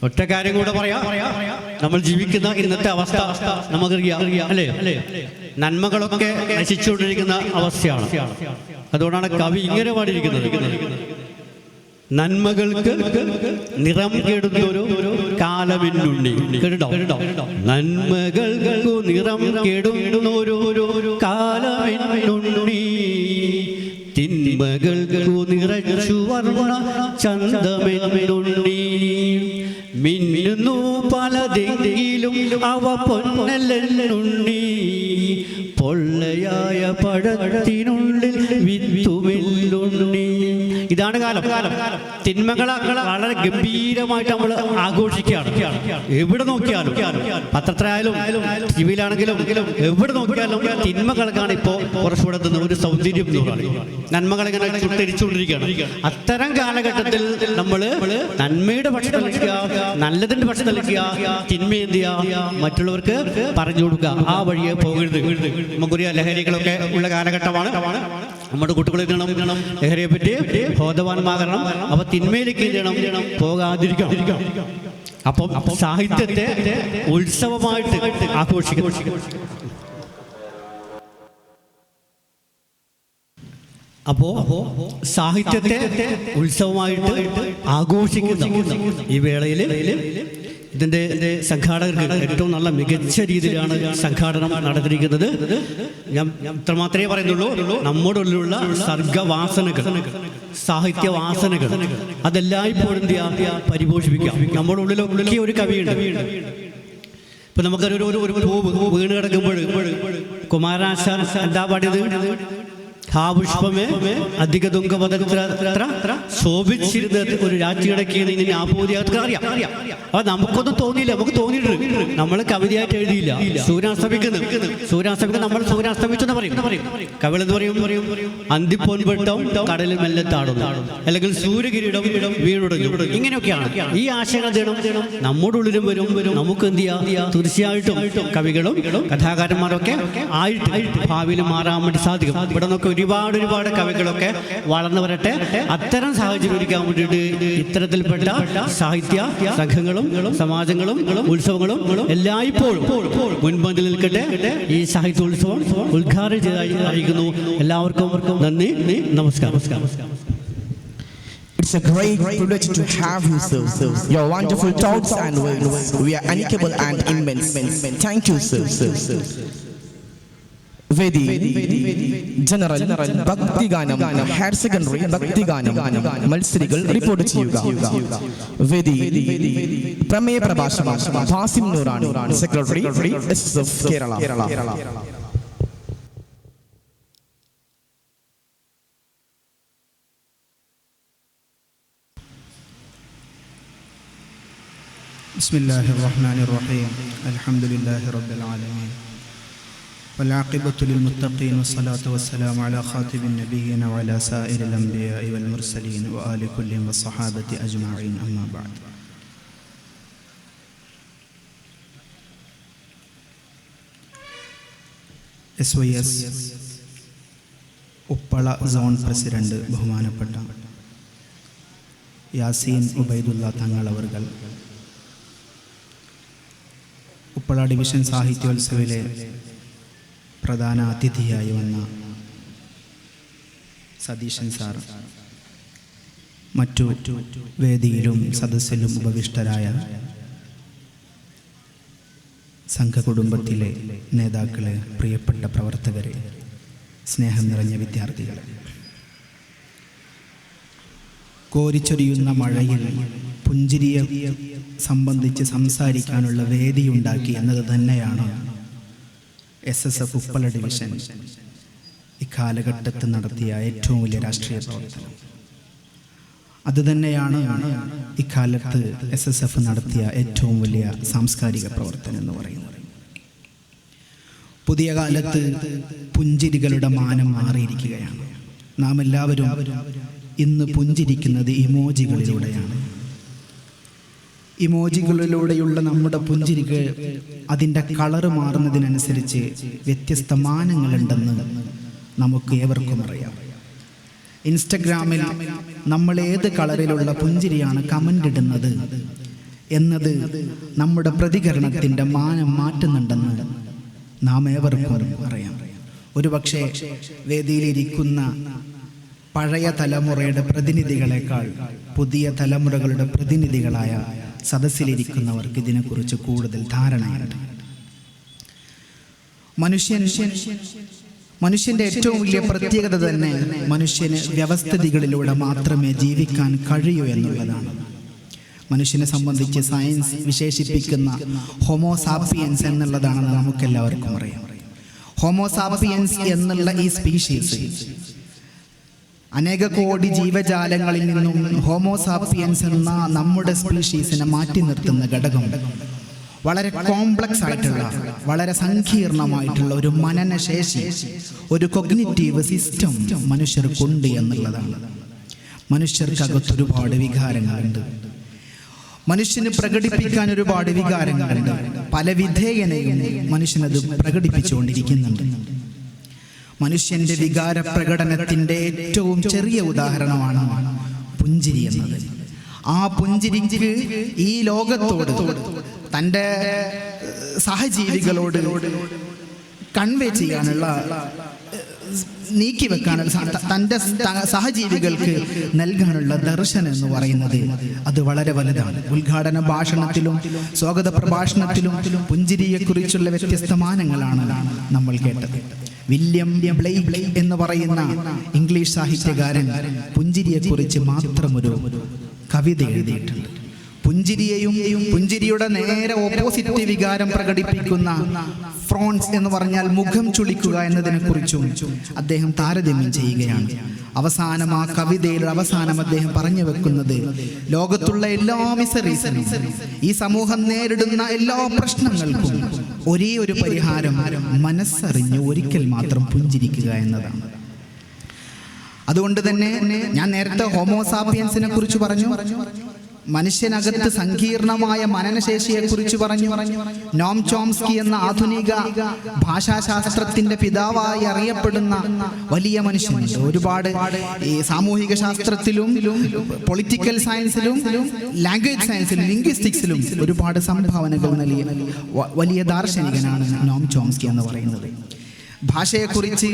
ഒറ്റ കാര്യം കൂടെ പറയാം. നമ്മൾ ജീവിക്കുന്ന ഇന്നത്തെ അവസ്ഥ നമുക്കറിയാം അല്ലേ? നന്മകളൊക്കെ നശിച്ചുകൊണ്ടിരിക്കുന്ന അവസ്ഥയാണ്. അതുകൊണ്ടാണ് കവി ഇങ്ങനെ പാടിയിരിക്കുന്നത്: നന്മകൾക്ക് നിറം കെടുന്നൊരു കാലമെന്നുണ്ണി. കേട്ടോ? നന്മകൾക്കു നിറം കെടുന്നൊരു കാലമെന്നുണ്ണി, തിന്മകൾക്കു നിറച്ചു വർണ്ണ ചന്തമെന്നുണ്ണി. മിന്നുന്നു പലതെങ്കിലും അവ പൊന്നല്ലെന്നുണ്ണി, പൊള്ളയായ പഴത്തിനുള്ളിൽ വിത്തുമെല്ലുണ്ണി. ഇതാണ് കാലം. തിന്മകളെ വളരെ ഗംഭീരമായിട്ട് നമ്മൾ ആഘോഷിക്കുകയാണ്. എവിടെ നോക്കിയാലും, പത്രത്തിലായാലും ടിവിയിലാണെങ്കിലും എവിടെ നോക്കിയാലും തിന്മകൾക്കാണ് ഇപ്പോൾ കുറച്ചുകൂടെ ഒരു സൗന്ദര്യം. നന്മകൾ ഇങ്ങനെ ചുട്ടരിച്ചുകൊണ്ടിരിക്കുകയാണ്. അത്തരം കാലഘട്ടത്തിൽ നമ്മൾ നന്മയുടെ പക്ഷത്ത് നിൽക്കുക, നല്ലതിന്റെ പക്ഷത്ത് നിൽക്കുക, തിന്മ എന്ത് ചെയ്യുക? മറ്റുള്ളവർക്ക് പറഞ്ഞു കൊടുക്കുക. ആ വഴിയെ പോകരുത്. നമുക്കൊരു ലഹരികളൊക്കെ ഉള്ള കാലഘട്ടമാണ്. നമ്മുടെ കുട്ടികളെ ലഹരിയെ പറ്റി ബോധവാന്മാകണം. അപ്പൊ തിന്മയിലേക്ക് പോകാതിരിക്കണം. അപ്പം സാഹിത്യത്തെ ഉത്സവമായിട്ട് ആഘോഷിക്കണം. അപ്പോ സാഹിത്യത്തെ ഉത്സവമായിട്ട് ആഘോഷിക്കുന്ന ഈ വേളയിൽ ഇതിന്റെ സംഘാടകർക്ക് ഏറ്റവും നല്ല മികച്ച രീതിയിലാണ് സംഘാടനം നടത്തിയിരിക്കുന്നത്. ഞാൻ ഇത്രമാത്രമേ പറയുന്നുള്ളൂ. നമ്മുടെ ഉള്ളിലുള്ള സർഗവാസനകൾ, സാഹിത്യവാസനകൾ അതെല്ലായ്പ്പോഴും പരിപോഷിപ്പിക്കാം. നമ്മുടെ ഉള്ളിലൊക്കെ ഒരു കവിയുണ്ട്. ഇപ്പൊ നമുക്കൊരു പൂവ് വീണ് കിടക്കുമ്പോൾ കുമാരനാശാൻ എന്താ പാടിയത്? ഹാ പുഷ്പമേ അധിക തുങ്കപദത്ര ശോഭിച്ചിരുന്ന ഒരു രാജ്ഞിടയ്ക്ക് നിന്നെ ആപോതിയാത്ര അറിയാം. അപ്പൊ നമുക്കൊന്നും തോന്നിയില്ല, നമുക്ക് തോന്നിയിട്ടുണ്ട്. നമ്മൾ കവിതയായിട്ട് എഴുതിയില്ല. സൂര്യാസ്തമിക്കുന്നു നമ്മൾ സൂര്യാസ്തമിച്ചെന്ന് പറയും. കവിളെന്ന് പറയും അന്തിപ്പൊൻവെട്ടം കടലിൽ മെല്ലെ താടുന്നു, അല്ലെങ്കിൽ സൂര്യകിരീടം വീടുടഞ്ഞു. ഇങ്ങനെയൊക്കെയാണ് ഈ ആശയങ്ങൾ നമ്മുടെ ഉള്ളിലും വരും. നമുക്ക് എന്ത് ചെയ്യാം? തീർച്ചയായിട്ടും കവികളും കഥാകാരന്മാരൊക്കെ ആയിട്ട് ഭാവിയിൽ മാറാൻ വേണ്ടി സാധിക്കും. ഇവിടെ നിന്നൊക്കെ ഒരുപാട് കവികളൊക്കെ വളർന്നു വരട്ടെ. അത്തരം സാഹചര്യം ഒരുക്കാൻ വേണ്ടിയിട്ട് ഇത്തരത്തിൽപ്പെട്ട സാഹിത്യ സംഘങ്ങളും സമാജങ്ങളും ഉത്സവങ്ങളും എല്ലായ്പ്പോഴും മുൻപന്തിൽ നിൽക്കട്ടെ. ഈ സാഹിത്യോത്സവം ഉദ്ഘാടനം ചെയ്തായിരിക്കുന്നു. എല്ലാവർക്കും നന്ദി, നമസ്കാരം. It's a great privilege to have you, sir. Your wonderful thoughts and words, we are unequal and immense. Thank you, sir. Vedi, General Bhaktiganam, Higher Secondary Bhaktiganam, Malsrigal report ചെയ്യുക. Vedi, പ്രമേയ പ്രഭാഷണം Fasim Noorani, secretary SSF Kerala. بسم الله الرحمن الرحيم الحمد لله رب العالمين والعاقبة للمتقين والصلاة والسلام على خاتم النبيين وعلى سائر الأنبياء والمرسلين وآل كل والصحابة أجمعين أما بعد. SYS Uppala zone president ബഹുമാനപ്പെട്ട യാസീൻ ഉബൈദുള്ള തങ്ങൾ അവർകൾ, ഉപ്പള ഡിവിഷൻ സാഹിത്യോത്സവിലെ പ്രധാന അതിഥിയായി വന്ന സതീശൻ സാർ, മറ്റു വേദിയിലും സദസ്സിലും ഉപവിഷ്ടരായ സംഘകുടുംബത്തിലെ നേതാക്കളെ, പ്രിയപ്പെട്ട പ്രവർത്തകരെ, സ്നേഹം നിറഞ്ഞ വിദ്യാർത്ഥികളെ, കോരിച്ചൊരിയുന്ന മഴയിൽ പുഞ്ചിരിയെ സംബന്ധിച്ച് സംസാരിക്കാനുള്ള വേദിയുണ്ടാക്കി എന്നത് തന്നെയാണ് SSF ഉപ്പള ഡിവിഷൻ ഇക്കാലഘട്ടത്തിൽ നടത്തിയ ഏറ്റവും വലിയ രാഷ്ട്രീയ പ്രവർത്തനം. അതുതന്നെയാണ് ഇക്കാലത്ത് SSF നടത്തിയ ഏറ്റവും വലിയ സാംസ്കാരിക പ്രവർത്തനം എന്ന് പറയുന്നത്. പുതിയ കാലത്ത് പുഞ്ചിരികളുടെ മാനം മാറിയിരിക്കുകയാണ്. നാം എല്ലാവരും ഇന്ന് പുഞ്ചിരിക്കുന്നത് ഇമോജികളിലൂടെയാണ്. ഇമോജികളിലൂടെയുള്ള നമ്മുടെ പുഞ്ചിരിക്ക് അതിൻ്റെ കളറ് മാറുന്നതിനനുസരിച്ച് വ്യത്യസ്ത മാനങ്ങളുണ്ടെന്ന് നമുക്ക് ഏവർക്കും അറിയാം. ഇൻസ്റ്റഗ്രാമിൽ നമ്മൾ ഏത് കളറിലുള്ള പുഞ്ചിരിയാണ് കമൻ്റ് ഇടുന്നത് എന്നത് നമ്മുടെ പ്രതികരണത്തിൻ്റെ മാനം മാറ്റുന്നുണ്ടെന്ന് നാം ഏവർക്കും അറിയാം. ഒരുപക്ഷെ വേദിയിലിരിക്കുന്ന പഴയ തലമുറയുടെ പ്രതിനിധികളെക്കാൾ പുതിയ തലമുറകളുടെ പ്രതിനിധികളായ സദസ്സിലിരിക്കുന്നവർക്ക് ഇതിനെക്കുറിച്ച് കൂടുതൽ ധാരണയുണ്ട്. മനുഷ്യൻ്റെ ഏറ്റവും വലിയ പ്രത്യേകത തന്നെ മനുഷ്യന് വ്യവസ്ഥിതികളിലൂടെ മാത്രമേ ജീവിക്കാൻ കഴിയൂ എന്നുള്ളതാണ്. മനുഷ്യനെ സംബന്ധിച്ച് സയൻസ് വിശേഷിപ്പിക്കുന്ന ഹോമോസാപ്പിയൻസ് എന്നുള്ളതാണെന്ന് നമുക്കെല്ലാവർക്കും അറിയാം. ഹോമോസാപ്പിയൻസ് എന്നുള്ള ഈ സ്പീഷീസ് അനേക കോടി ജീവജാലങ്ങളിൽ നിന്നും ഹോമോസാപ്പിയൻസ് എന്ന നമ്മുടെ സ്പീഷീസിനെ മാറ്റി നിർത്തുന്ന ഘടകം വളരെ കോംപ്ലക്സ് ആയിട്ടുള്ള, വളരെ സങ്കീർണമായിട്ടുള്ള ഒരു മനനശേഷി, ഒരു കൊഗ്നിറ്റീവ് സിസ്റ്റം മനുഷ്യർക്കുണ്ട് എന്നുള്ളതാണ്. മനുഷ്യർക്കകത്ത് ഒരുപാട് വികാരങ്ങളുണ്ട്. മനുഷ്യന് പ്രകടിപ്പിക്കാൻ ഒരുപാട് വികാരങ്ങളുണ്ട്. പല വിധേയനെയും മനുഷ്യനത് പ്രകടിപ്പിച്ചുകൊണ്ടിരിക്കുന്നുണ്ട്. മനുഷ്യന്റെ വികാര പ്രകടനത്തിൻ്റെ ഏറ്റവും ചെറിയ ഉദാഹരണമാണ് പുഞ്ചിരി എന്നത്. ആ പുഞ്ചിരിക്ക് ഈ ലോകത്തോട്, തൻ്റെ സഹജീവികളോട് കൺവേ ചെയ്യാനുള്ള, നീക്കിവെക്കാനുള്ള, തൻ്റെ സഹജീവികൾക്ക് നൽകാനുള്ള ദർശനം എന്ന് പറയുന്നത് അത് വളരെ വലുതാണ്. ഉദ്ഘാടന ഭാഷണത്തിലും സ്വാഗത പ്രഭാഷണത്തിലും പുഞ്ചിരിയെക്കുറിച്ചുള്ള വ്യത്യസ്തമാനങ്ങളാണ് നമ്മൾ കേട്ടത്. വില്യം ബ്ലെയ്ക്ക് എന്ന് പറയുന്ന ഇംഗ്ലീഷ് സാഹിത്യകാരൻ പുഞ്ചിരിയെക്കുറിച്ച് മാത്രമൊരു കവിത എഴുതിയിട്ടുണ്ട്. പുഞ്ചിരിയെയും പുഞ്ചിരിയുടെ നേരെ ഓപ്പോസിറ്റ് വികാരം പ്രകടിപ്പിക്കുന്ന ഫ്രോൺസ് എന്ന് പറഞ്ഞാൽ മുഖം ചുളിക്കുക എന്നതിനെ കുറിച്ചും അദ്ദേഹം താരതമ്യം ചെയ്യുകയാണ്. അവസാനം ആ കവിതയുടെ അവസാനം അദ്ദേഹം പറഞ്ഞു വെക്കുന്നത്, ലോകത്തുള്ള എല്ലാ മിസറീസിനും, ഈ സമൂഹം നേരിടുന്ന എല്ലാ പ്രശ്നങ്ങൾക്കും ഒരേ ഒരു പരിഹാരം മനസ്സറിഞ്ഞ് ഒരിക്കൽ മാത്രം പുഞ്ചിരിക്കുക എന്നതാണ്. അതുകൊണ്ട് തന്നെ ഞാൻ നേരത്തെ ഹോമോസാപ്പിയൻസിനെ കുറിച്ച് പറഞ്ഞു, മനുഷ്യനകത്ത് സങ്കീർണമായ മനനശേഷിയെ കുറിച്ച് പറഞ്ഞു. നോം ചോംസ്കി എന്ന ആധുനിക ഭാഷാശാസ്ത്രത്തിന്റെ പിതാവായി അറിയപ്പെടുന്ന വലിയ മനുഷ്യനുണ്ട്. ഒരുപാട് ഈ സാമൂഹിക ശാസ്ത്രത്തിലും പൊളിറ്റിക്കൽ സയൻസിലും ലാംഗ്വേജ് സയൻസിലും ലിംഗ്വിസ്റ്റിക്സിലും ഒരുപാട് സംഭാവനകൾ നൽകിയ വലിയ ദാർശനികനാണ് നോം ചോംസ്കി എന്ന് പറയുന്നത്. ഭാഷയെക്കുറിച്ച്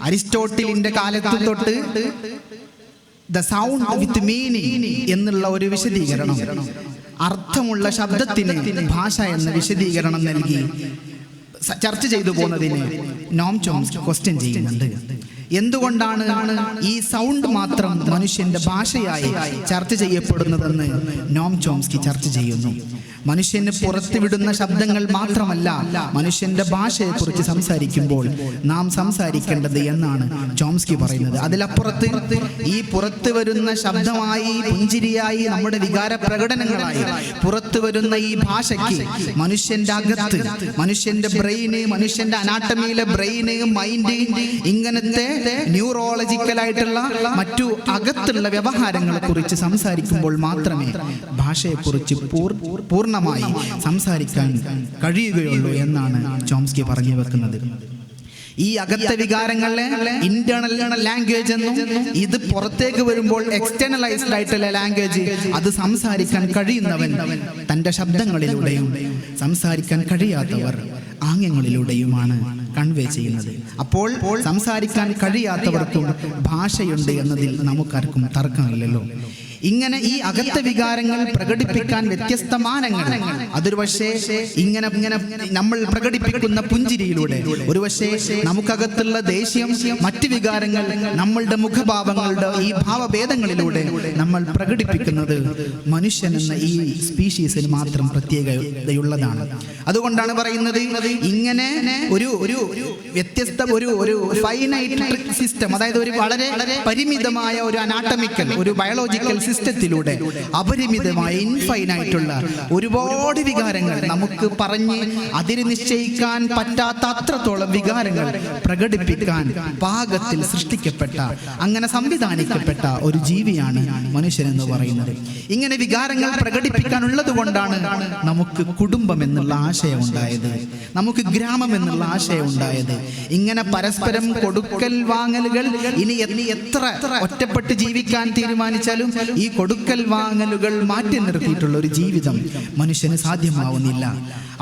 അരിസ്റ്റോട്ടിലിന്റെ കാലത്ത് തൊട്ട് ദ സൗണ്ട് വിത്ത് മീനിങ് എന്നുള്ള ഒരു വിശദീകരണം, അർത്ഥമുള്ള ശബ്ദത്തിന് ഭാഷ എന്ന വിശദീകരണം നൽകി ചർച്ച ചെയ്തു പോകുന്നതിന് നോം ചോംസ്കി ക്വസ്റ്റ്യൻ ചെയ്യുന്നുണ്ട്. എന്തുകൊണ്ടാണ് ഈ സൗണ്ട് മാത്രം മനുഷ്യന്റെ ഭാഷയായി ചർച്ച ചെയ്യപ്പെടുന്നതെന്ന് നോം ചോംസ്കി ചർച്ച ചെയ്യുന്നു. മനുഷ്യന് പുറത്തുവിടുന്ന ശബ്ദങ്ങൾ മാത്രമല്ല മനുഷ്യന്റെ ഭാഷയെക്കുറിച്ച് സംസാരിക്കുമ്പോൾ നാം സംസാരിക്കേണ്ടത് എന്നാണ് ചോംസ്കി പറയുന്നത്. അതിലപ്പുറത്ത് ഈ പുറത്തു വരുന്ന ശബ്ദമായി, പുഞ്ചിരിയായി, നമ്മുടെ വികാര പ്രകടനങ്ങളായി പുറത്തു വരുന്ന ഈ ഭാഷയ്ക്ക് മനുഷ്യന്റെ അകത്ത്, മനുഷ്യന്റെ ബ്രെയിന്, മനുഷ്യന്റെ അനാട്ടമിയിലെ ബ്രെയിന്, മൈൻഡ്, ഇങ്ങനത്തെ ന്യൂറോളജിക്കലായിട്ടുള്ള മറ്റു അകത്തുള്ള വ്യവഹാരങ്ങളെ കുറിച്ച് സംസാരിക്കുമ്പോൾ മാത്രമേ ഭാഷയെക്കുറിച്ച് പൂർണ്ണമായി സംസാരിക്കാൻ കഴിയുകയുള്ളൂ എന്നാണ് ചോംസ്കി പറഞ്ഞു വെക്കുന്നത്. ഈ അകത്തെ വികാരങ്ങളെ ഇന്റേണൽ ലാംഗ്വേജ് എന്നും, ഇത് പുറത്തേക്ക് വരുമ്പോൾ എക്സ്റ്റേണലൈസ്ഡ് ആയിട്ടുള്ള ലാംഗ്വേജ്, അത് സംസാരിക്കാൻ കഴിയുന്നവൻ തൻ്റെ ശബ്ദങ്ങളിലൂടെയും സംസാരിക്കാൻ കഴിയാത്തവർ ആംഗ്യങ്ങളിലൂടെയുമാണ് കൺവേ ചെയ്യുന്നത്. അപ്പോൾ സംസാരിക്കാൻ കഴിയാത്തവർക്കും ഭാഷയുണ്ട് എന്നതിൽ നമുക്കാർക്കും തർക്കമില്ലല്ലോ. ഇങ്ങനെ ഈ അകത്തെ വികാരങ്ങൾ പ്രകടിപ്പിക്കാൻ വ്യത്യസ്ത മാനങ്ങൾ, അതൊരു പക്ഷേ ഇങ്ങനെ നമ്മൾ പ്രകടിപ്പിക്കുന്ന പുഞ്ചിരിയിലൂടെ, ഒരു പക്ഷേ നമുക്കകത്തുള്ള ദേഷ്യം, മറ്റ് വികാരങ്ങൾ നമ്മളുടെ മുഖഭാവങ്ങളുടെ ഈ ഭാവഭേദങ്ങളിലൂടെ നമ്മൾ പ്രകടിപ്പിക്കുന്നത് മനുഷ്യൻ എന്ന ഈ സ്പീഷീസിന് മാത്രം പ്രത്യേകതയുള്ളതാണ്. അതുകൊണ്ടാണ് പറയുന്നത്, ഇങ്ങനെ ഒരു വ്യത്യസ്ത ഒരു ഫൈനൈറ്റ് സിസ്റ്റം, അതായത് ഒരു വളരെ പരിമിതമായ ഒരു അനാട്ടമിക്കൽ, ഒരു ബയോളജിക്കൽ സിസ്റ്റത്തിലൂടെ അപരിമിതമായ ഇൻഫൈനായിട്ടുള്ള ഒരുപാട് വികാരങ്ങൾ, നമുക്ക് പറഞ്ഞ് അതിന് നിശ്ചയിക്കാൻ പറ്റാത്ത അത്രത്തോളം വികാരങ്ങൾ പ്രകടിപ്പിക്കാൻ പാകത്തിൽ സൃഷ്ടിക്കപ്പെട്ട, അങ്ങനെ സംവിധാനിക്കപ്പെട്ട ഒരു ജീവിയാണ് മനുഷ്യൻ എന്ന് പറയുന്നത്. ഇങ്ങനെ വികാരങ്ങൾ പ്രകടിപ്പിക്കാനുള്ളത് കൊണ്ടാണ് നമുക്ക് കുടുംബം എന്നുള്ള ആശയം ഉണ്ടായത്, നമുക്ക് ഗ്രാമം എന്നുള്ള ആശയം ഉണ്ടായത്. ഇങ്ങനെ പരസ്പരം കൊടുക്കൽ വാങ്ങലുകൾ, ഇനി എത്ര ഒറ്റപ്പെട്ട് ജീവിക്കാൻ തീരുമാനിച്ചാലും ഈ കൊടുക്കൽ വാങ്ങലുകൾ മാറ്റി നിർത്തിയിട്ടുള്ള ഒരു ജീവിതം മനുഷ്യന് സാധ്യമാവുന്നില്ല.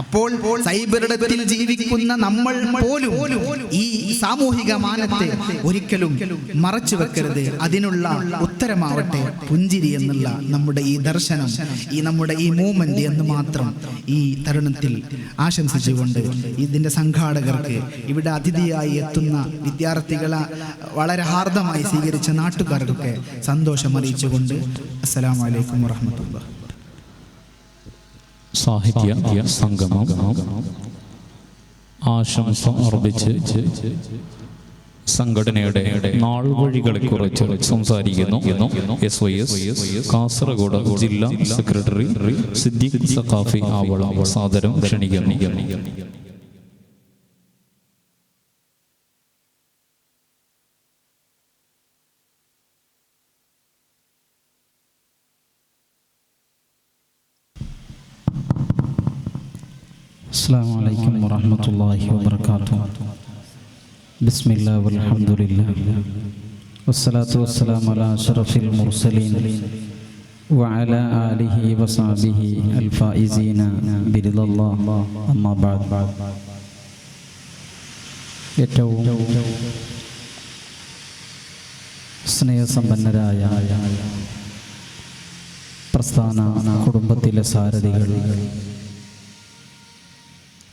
അപ്പോൾ സൈബറിടത്തിൽ ജീവിക്കുന്ന നമ്മൾ പോലും ഈ സാമൂഹിക മാനത്തെ ഒരിക്കലും മറച്ചു വെക്കരുത്. അതിനുള്ള ഉത്തരമാവട്ടെ പുഞ്ചിരി എന്നുള്ള നമ്മുടെ ഈ ദർശനം, ഈ നമ്മുടെ ഈ മൂവ്മെന്റ് എന്ന് മാത്രം ഈ തരുണത്തിൽ ആശംസിച്ചുകൊണ്ട് ഇതിന്റെ സംഘാടകർക്ക്, ഇവിടെ അതിഥിയായി എത്തുന്ന വിദ്യാർത്ഥികളെ വളരെ ഹാർദമായി സ്വീകരിച്ച നാട്ടുകാർക്കൊക്കെ സന്തോഷം അറിയിച്ചുകൊണ്ട് അസ്സലാമു അലൈക്കും വറഹ്മത്തുള്ളാഹി. സാഹിത്യ സംഗമം ആശംസ അർപ്പിച്ച് സംഘടനയുടെ നാൾവഴികളെ കുറിച്ച് സംസാരിക്കുന്നു SYS കാസർഗോഡ് ജില്ലാ സെക്രട്ടറി സിദ്ദീഖ് സഖാഫി ആവളം സാദരം ക്ഷണിക്കുന്നു. السلام عليكم ورحمة الله وبركاته. بسم الله والحمد لله والصلاة والسلام على أشرف المرسلين وعلى آله وصحبه الفائزين برضا الله. أما بعد. ഏറ്റവും സ്നേഹസമ്പന്നരായ പ്രസ്ഥാന കുടുംബത്തിലെ സാരഥികൾ,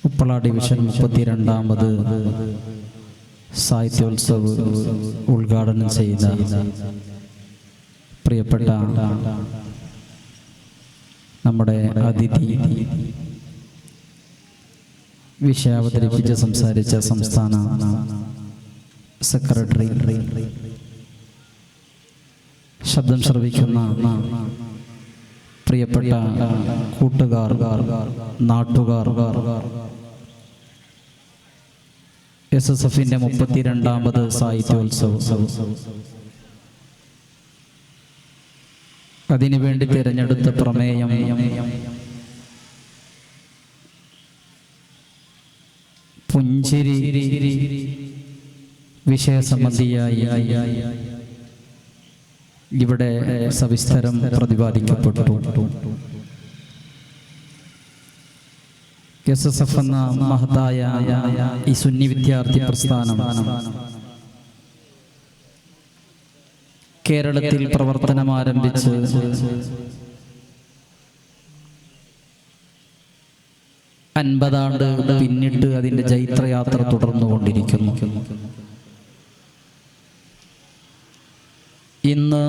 ഉപ്പള ഡിവിഷൻ 32ാമത് സാഹിത്യോത്സവ് ഉദ്ഘാടനം ചെയ്ത പ്രിയപ്പെട്ട നമ്മുടെ അതിഥി വിഷയം അവതരിപ്പിച്ച് സംസാരിച്ച സംസ്ഥാന സെക്രട്ടറി, ശബ്ദം ശ്രവിക്കുന്ന പ്രിയപ്പെട്ട കൂട്ടുകാർ, നാട്ടുകാർ, SSFന്റെ 32ാമത് സാഹിത്യോത്സവം അതിനുവേണ്ടി തിരഞ്ഞെടുത്ത പ്രമേയം പുഞ്ചിരി വിഷയസംബന്ധിയായി ഇവിടെ സവിസ്തരം പ്രതിപാദിക്കപ്പെട്ടു. SSF എന്ന മഹത്തായ ഈ സുന്നി വിദ്യാർത്ഥി പ്രസ്ഥാനം കേരളത്തിൽ പ്രവർത്തനം ആരംഭിച്ച് 50 ആണ്ട് പിന്നിട്ട് അതിൻ്റെ ജൈത്രയാത്ര തുടർന്നുകൊണ്ടിരിക്കുന്നു. ഇന്ന്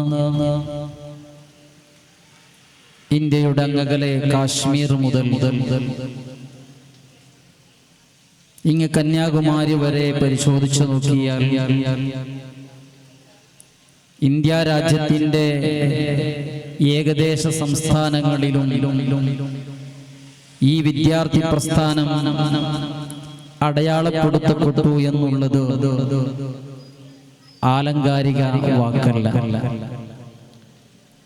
ഇന്ത്യയുടെ അങ്ങകലെ കാശ്മീർ മുതൽ ഇങ്ങ് കന്യാകുമാരി വരെ പരിശോധിച്ചു നോക്കിയാൽ ഇന്ത്യ രാജ്യത്തിൻ്റെ ഏകദേശ സംസ്ഥാനങ്ങളിലും ഈ വിദ്യാർത്ഥി പ്രസ്ഥാനം അടയാളപ്പെടുത്തപ്പെട്ടു എന്നുള്ളത് ആലങ്കാരിക വാക്കല്ല.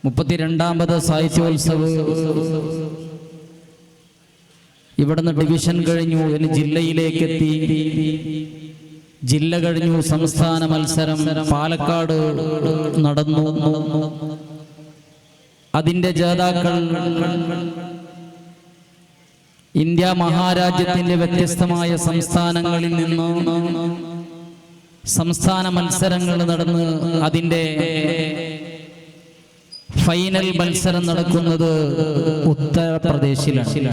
32ാമത് സാഹിത്യോത്സവ് ഇവിടുന്ന് ഡിവിഷൻ കഴിഞ്ഞു, ഇനി ജില്ലയിലേക്ക് എത്തി. ജില്ല കഴിഞ്ഞു, സംസ്ഥാന മത്സരം പാലക്കാട് നടന്നു. അതിൻ്റെ ജേതാക്കൾ ഇന്ത്യ മഹാരാജ്യത്തിൻ്റെ വ്യത്യസ്തമായ സംസ്ഥാനങ്ങളിൽ നിന്ന് സംസ്ഥാന മത്സരങ്ങൾ നടന്ന് അതിൻ്റെ ഫൈനൽ മത്സരം നടക്കുന്നത് ഉത്തർപ്രദേശിലാണ്.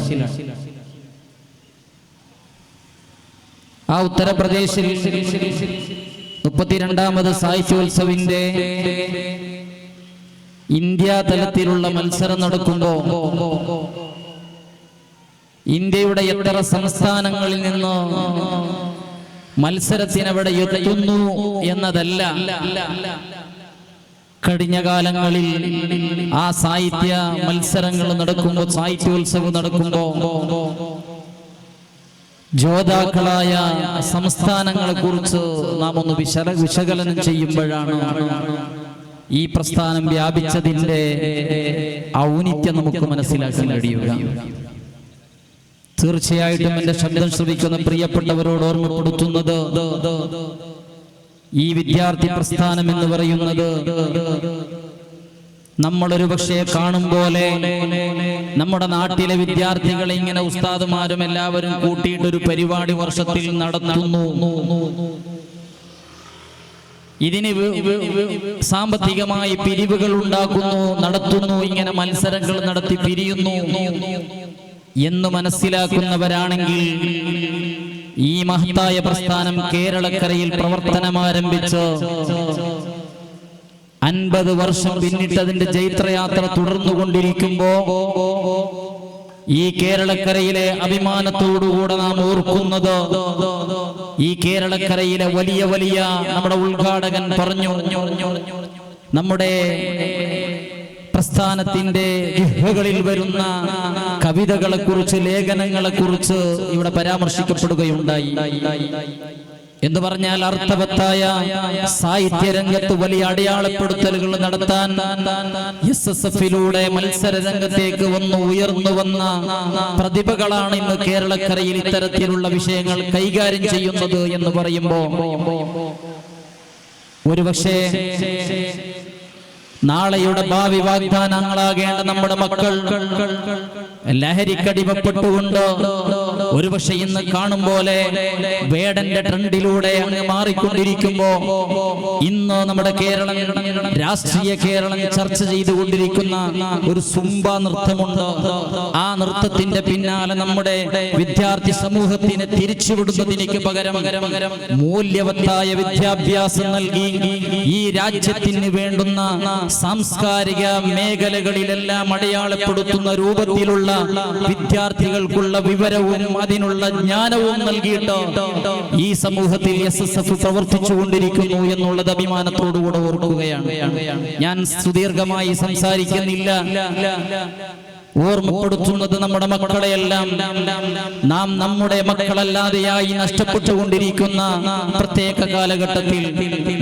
ആ ഉത്തർപ്രദേശിൽ 32ാമത് സാഹിത്യോത്സവിന്റെ ഇന്ത്യ തലത്തിലുള്ള മത്സരം നടക്കുമ്പോൾ ഇന്ത്യയുടെ എത്ര സംസ്ഥാനങ്ങളിൽ നിന്ന് മത്സരത്തിനവിടെ എത്തുന്നു എന്നതല്ല, കഴിഞ്ഞ കാലങ്ങളിൽ ആ സാഹിത്യ മത്സരങ്ങൾ നടക്കുമ്പോൾ, സാഹിത്യോത്സവം നടക്കുമ്പോൾ ജോതാക്കളായ സംസ്ഥാനങ്ങളെ കുറിച്ച് നാം ഒന്ന് വിശകലനം ചെയ്യുമ്പോഴാണ് ഈ പ്രസ്ഥാനം വ്യാപിച്ചതിൻ്റെ ഔന്നിത്യം നമുക്ക് മനസ്സിലാക്കാൻ കഴിയുക. തീർച്ചയായിട്ടും എൻ്റെ ശബ്ദം ശ്രവിക്കുന്ന പ്രിയപ്പെട്ടവരോട് ഓർമ്മപ്പെടുത്തുന്നത്, ഈ വിദ്യാർത്ഥി പ്രസ്ഥാനം എന്ന് പറയുന്നത് നമ്മളൊരു പക്ഷേ കാണും പോലെ നമ്മുടെ നാട്ടിലെ വിദ്യാർത്ഥികളെ ഇങ്ങനെ ഉസ്താദുമാരും എല്ലാവരും കൂട്ടിയിട്ടൊരു പരിപാടി വർഷത്തിൽ നടത്തുന്നു. ഇതിന് സാമ്പത്തികമായി പിരിവുകൾ ഉണ്ടാക്കുന്നു, നടത്തുന്നു, ഇങ്ങനെ മത്സരങ്ങൾ നടത്തി പിരിയുന്നു എന്ന് മനസ്സിലാക്കുന്നവരാണെങ്കിൽ ഈ മഹത്തായ പ്രസ്ഥാനം കേരളക്കരയിൽ പ്രവർത്തനം ആരംഭിച്ച് 50 വർഷം പിന്നിട്ട് അതിന്റെ ജൈത്രയാത്ര തുടർന്നുകൊണ്ടിരിക്കുമ്പോ ഈ കേരളക്കരയിലെ അഭിമാനത്തോടുകൂടെ നാം ഓർക്കുന്നത്, ഈ കേരളക്കരയിലെ വലിയ വലിയ നമ്മുടെ ഉദ്ഘാടകൻ പറഞ്ഞു, നമ്മുടെ പ്രസ്ഥാനത്തിന്റെ ഗുഹകളിൽ വരുന്ന കവിതകളെ കുറിച്ച്, ലേഖനങ്ങളെ കുറിച്ച് ഇവിടെ പരാമർശിക്കപ്പെടുകയുണ്ടായി. എന്ന് പറഞ്ഞാൽ അർത്ഥവത്തായ സാഹിത്യരംഗത്ത് വലിയ അടയാളപ്പെടുത്തലുകൾ നടത്താൻ SSFിലൂടെ മത്സര രംഗത്തേക്ക് ഉയർന്നു വന്ന പ്രതിഭകളാണ് ഇന്ന് കേരളക്കരയിൽ ഇത്തരത്തിലുള്ള വിഷയങ്ങൾ കൈകാര്യം ചെയ്യുന്നത് എന്ന് പറയുമ്പോ ഒരുപക്ഷേ നാളെയുടെ ഭാവി വാഗ്ദാനങ്ങളാകേണ്ട നമ്മുടെ മക്കൾ ലഹരിക്കടിമപ്പെട്ടുകൊണ്ട് ഒരുപക്ഷെ ഇന്ന് കാണും പോലെ വേടന്റെ ട്രെൻഡിലൂടെ അങ്ങ് മാറിക്കൊണ്ടിരിക്കുമ്പോ ഇന്ന് നമ്മുടെ കേരളം, രാഷ്ട്രീയ കേരളം ചർച്ച ചെയ്തുകൊണ്ടിരിക്കുന്ന ഒരു സുംബ നൃത്തമുണ്ട്. ആ നൃത്തത്തിന്റെ പിന്നാലെ നമ്മുടെ വിദ്യാർത്ഥി സമൂഹത്തിനെ തിരിച്ചുവിടുന്നതിന് പകരം മൂല്യവത്തായ വിദ്യാഭ്യാസം നൽകി ഈ രാജ്യത്തിന് വേണ്ടുന്ന സാംസ്കാരിക മേഖലകളിലെല്ലാം അടയാളപ്പെടുത്തുന്ന രൂപത്തിലുള്ള വിദ്യാർത്ഥികൾക്കുള്ള വിവരവും അതിനുള്ള ജ്ഞാനവും നൽകിയിട്ട് ഈ സമൂഹത്തിൽ SSF പ്രവർത്തിച്ചുകൊണ്ടിരിക്കുന്നു എന്നുള്ളത് അഭിമാനത്തോടുകൂടെ ഓർക്കുകയാണ്. ഞാൻ സുദീർഘമായി സംസാരിക്കുന്നില്ല. ഓർമ്മപ്പെടുത്തുന്നത് നമ്മുടെ മക്കളെയെല്ലാം നാം നമ്മുടെ മക്കളല്ലാതെയായി നഷ്ടപ്പെട്ടുകൊണ്ടിരിക്കുന്ന പ്രത്യേക കാലഘട്ടത്തിൽ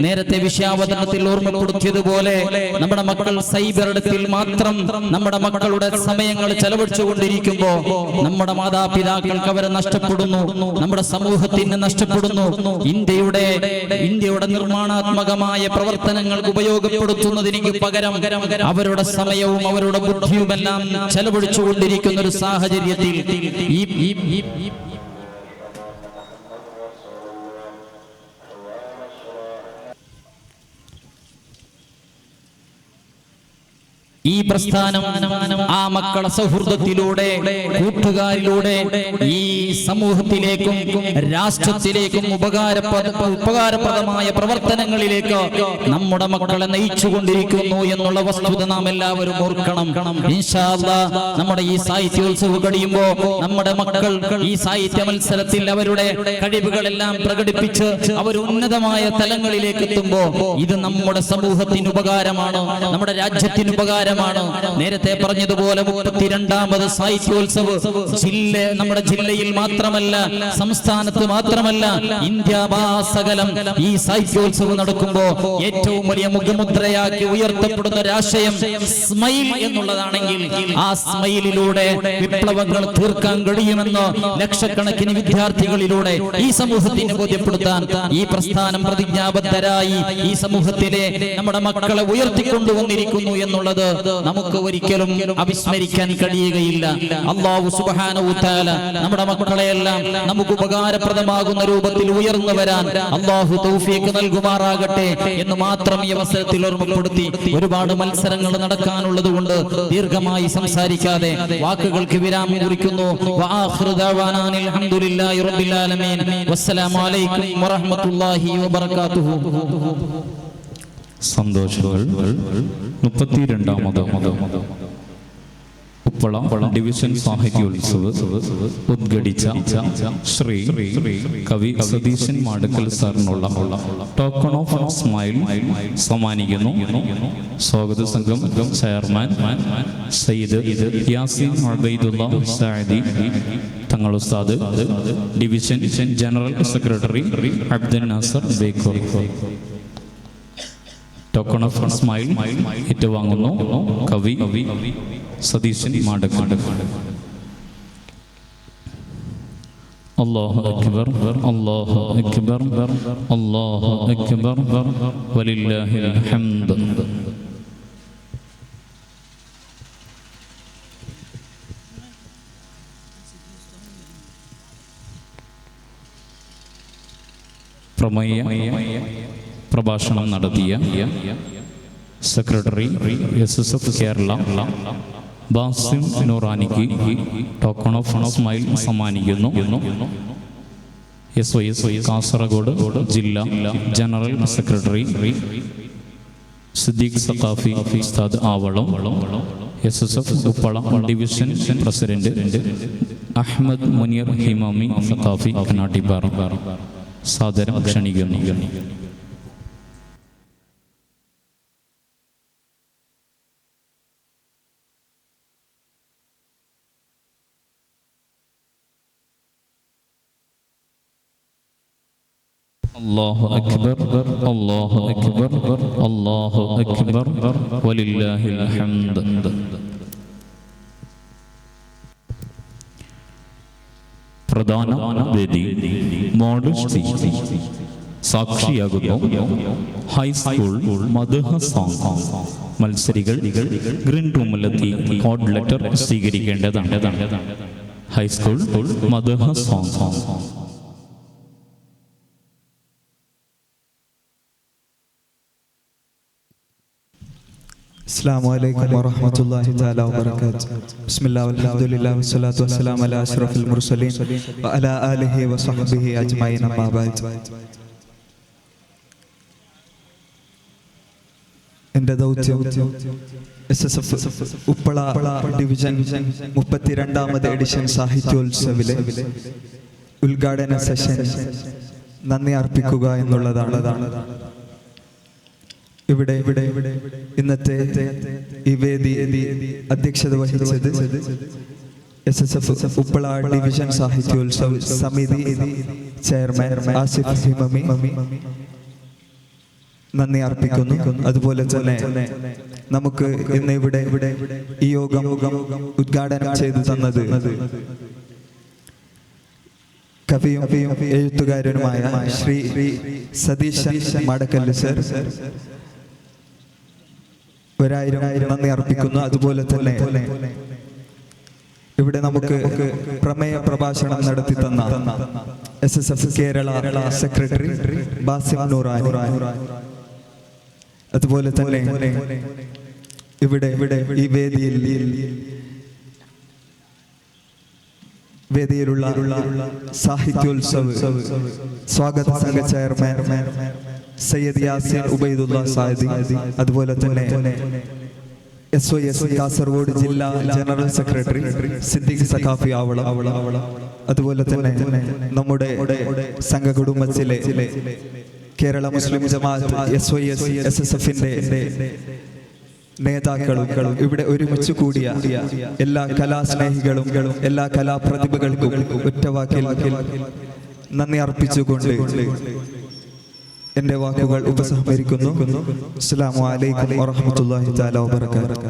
നേരത്തെ വിഷയാവതരണത്തിൽ ഓർമ്മപ്പെടുത്തിയതുപോലെ നമ്മുടെ മക്കൾ സൈബറിടത്തിൽ മാത്രം നമ്മുടെ മക്കളുടെ സമയങ്ങൾ ചെലവഴിച്ചുകൊണ്ടിരിക്കുമ്പോൾ നമ്മുടെ മാതാപിതാക്കൾക്ക് അവരെ നഷ്ടപ്പെടുന്നു, നമ്മുടെ സമൂഹത്തിന് നഷ്ടപ്പെടുന്നു. ഇന്ത്യയുടെ നിർമ്മാണാത്മകമായ പ്രവർത്തനങ്ങൾക്ക് ഉപയോഗപ്പെടുത്തുന്നതിന് പകരം അവരുടെ സമയവും അവരുടെ ബുദ്ധിയുമെല്ലാം ചെലവഴിച്ചുകൊണ്ടിരിക്കുന്ന ഒരു സാഹചര്യത്തിൽ ഈ പ്രസ്ഥാനം ആ മക്കളെ സൗഹൃദത്തിലൂടെ, കൂട്ടുകാരിലൂടെ ഈ സമൂഹത്തിലേക്കും രാഷ്ട്രത്തിലേക്കും ഉപകാരപ്രദമായ പ്രവർത്തനങ്ങളിലേക്ക് നമ്മുടെ മക്കളെ നയിച്ചുകൊണ്ടിരിക്കുന്നു എന്നുള്ള വസ്തുത നാം എല്ലാവരും ഓർക്കണം. ഇൻഷാ അല്ലാഹ് നമ്മുടെ ഈ സാഹിത്യോത്സവം കഴിയുമ്പോൾ നമ്മുടെ മക്കൾ ഈ സാഹിത്യ മത്സരത്തിൽ അവരുടെ കഴിവുകളെല്ലാം പ്രകടിപ്പിച്ച് അവർ ഉന്നതമായ തലങ്ങളിലേക്ക് എത്തുമ്പോൾ ഇത് നമ്മുടെ സമൂഹത്തിന് ഉപകാരമാണ്, നമ്മുടെ രാജ്യത്തിന് ഉപകാരം. നേരത്തെ പറഞ്ഞതുപോലെ 32ാമത് സാഹിത്യോത്സവ് നമ്മുടെ ജില്ലയിൽ മാത്രമല്ല, സംസ്ഥാനത്ത് മാത്രമല്ല, ഇന്ത്യാഭാസകലം ഈ സാഹിത്യോത്സവം നടക്കുമ്പോൾ ഏറ്റവും വലിയ മുഖമുദ്രയാക്കി ഉയർത്തപ്പെടുന്ന ഒരാശയം സ്മൈൽ എന്നുള്ളതാണെങ്കിൽ ആ സ്മൈലിലൂടെ വിപ്ലവങ്ങൾ തീർക്കാൻ കഴിയുമെന്ന് ലക്ഷക്കണക്കിന് വിദ്യാർത്ഥികളിലൂടെ ഈ സമൂഹത്തിന് ബോധ്യപ്പെടുത്താൻ ഈ പ്രസ്ഥാനം പ്രതിജ്ഞാബദ്ധരായി ഈ സമൂഹത്തിലെ നമ്മുടെ മക്കളെ ഉയർത്തിക്കൊണ്ടുവന്നിരിക്കുന്നു എന്നുള്ളത് നമുക്ക് ഒരിക്കലും അവിസ്മരിക്കാൻ കഴിയുകയില്ല. അല്ലാഹു സുബ്ഹാനഹു വ തആല നമ്മുടെ മക്കളെയെല്ലാം നമുക്ക് ഉപകാരപ്രദമാകുന്ന രൂപത്തിൽ ഉയർന്നു വരാൻ അല്ലാഹു തൗഫീഖ് നൽകുമാറാകട്ടെ എന്ന് മാത്രം ഈ അവസരത്തിൽ ഓർമ്മപ്പെടുത്തി, ഒരുപാട് മത്സരങ്ങൾ നടക്കാനുള്ളത് കൊണ്ട് ദീർഘമായി സംസാരിക്കാതെ വാക്കുകൾക്ക് വിരാമം കുറിക്കുന്നു. വആഖിറു ദഅവാനാ അൽഹംദുലില്ലാഹി റബ്ബിൽ ആലമീൻ. വസ്സലാമു അലൈക്കും വറഹ്മത്തുള്ളാഹി വബറകാതുഹു. സന്തോഷങ്ങൾ 32ാമത് ഉപ്പള ഡിവിഷൻ സാഹിത്യോത്സവ് ഉദ്ഘടിച്ച ശ്രീ കവി സതീശൻ മാടക്കൽ സാറിനുള്ള ടോക്കൺ ഓഫ് സ്മൈൽ സമ്മാനിക്കുന്നു. സ്വാഗത സംഘം chairman Sayyid Yaseen Ubaidullah Saadi Thangal Ustad, division general secretary Abdul Nasser Baker. Token of smile ഏറ്റുവാങ്ങുന്നു കവി സതീശൻ മാടക്കൽ. അല്ലാഹു അക്ബർ, അല്ലാഹു അക്ബർ, അല്ലാഹു അക്ബർ വലില്ലാഹിൽ ഹംദ്. പ്രമേയ പ്രഭാഷണം നടത്തിയ സെക്രട്ടറി SSF കേരള ബാസിം നൂറാനിക്ക് ടോക്കൺ ഓഫ് സ്മൈൽ സമ്മാനിക്കുന്നു. SYS കാസർഗോഡ് ജില്ലാ general secretary Siddique Saqafi Ustad Avalam, SSF Uppala division president Ahmed Muneer Himami Saqafi Kanattipara സാദരം ക്ഷണിക്കുന്നു. അല്ലാഹു അക്ബർ, അല്ലാഹു അക്ബർ, അല്ലാഹു അക്ബർ വലില്ലാഹിൽ ഹംദ്. പ്രധാന വേദി മോഡസ്റ്റി സാക്ഷിയാകുന്നു ഹൈസ്കൂൾ മദ്ഹ സോങ്. മത്സരികൾ ഗ്രീൻ റൂമിലെത്തി കോഡ് ലെറ്റർ സ്വീകരിക്കേണ്ടതാണ്. ഹൈസ്കൂൾ മദ്ഹ സോങ്. السلام عليكم ورحمة الله تعالى وبركاته. بسم الله والحمد لله والصلاة والسلام على أشرف المرسلين وعلى آله وصحبه أجمعين أما بعد. എൻ്റെ ദൗത്യം SSF ഉപ്പള ഡിവിഷൻ 32ാമത് എഡിഷൻ സാഹിത്യോത്സവിലെ ഉദ്ഘാടന സെഷൻ നന്ദി അർപ്പിക്കുക എന്നുള്ളതാണ്. ഇവിടെ ഇന്നത്തെ ഈ വേദി അധ്യക്ഷത വഹിച്ചത് SSF ഉപ്പള ഡിവിഷൻ സാഹിത്യോത്സവ സമിതി ചെയർമാൻ ആസിഫ് ഹിമമി നന്ദി അർപ്പിക്കുന്നു. അതുപോലെ തന്നെ നമുക്ക് ഇന്ന് ഇവിടെ ഈ യോഗം ഉദ്ഘാടനം ചെയ്തു തന്നത് കവിയും എഴുത്തുകാരനുമായ ശ്രീ സതീശൻ മടക്കല്ല് സർ, 1000 നന്ദി അർപ്പിക്കുന്നു. അതുപോലെ തന്നെ ഇവിടെ നമുക്ക് പ്രമേയ പ്രഭാഷണം നടത്തി തന്ന SSF Kerala secretary Basim Noorani, അതുപോലെ തന്നെ ഇവിടെ ഈ വേദിയിലുള്ള സാഹിത്യോത്സവ് സ്വാഗത സംഘ ചെയർമാൻ സയ്യദ് യാസിൻ ഉബൈദുള്ള സാദി, അതുപോലെ തന്നെ SOS കാസർഗോഡ് ജില്ലാ ജനറൽ സെക്രട്ടറി സിദ്ദീഖ് സഖാഫി ആവളം, അതുപോലെ തന്നെ നമ്മുടെ സംഘകുടുംബത്തിലെ കേരള മുസ്ലിം ജമാഅത്ത് SOS SSFന്റെ നേതാക്കളും ഇവിടെ ഒരുമിച്ച് കൂടിയ എല്ലാ കലാസ്നേഹികളും എല്ലാ കലാപ്രതിഭകൾക്കും ഒറ്റവാക്കിൽ നന്ദി അർപ്പിച്ചുകൊണ്ട് എൻ്റെ വാക്കുകൾ ഉപസംഹരിക്കുന്നു. അസ്സലാമു അലൈക്കും വറഹ്മത്തുള്ളാഹി തആല വബറകാതുഹു.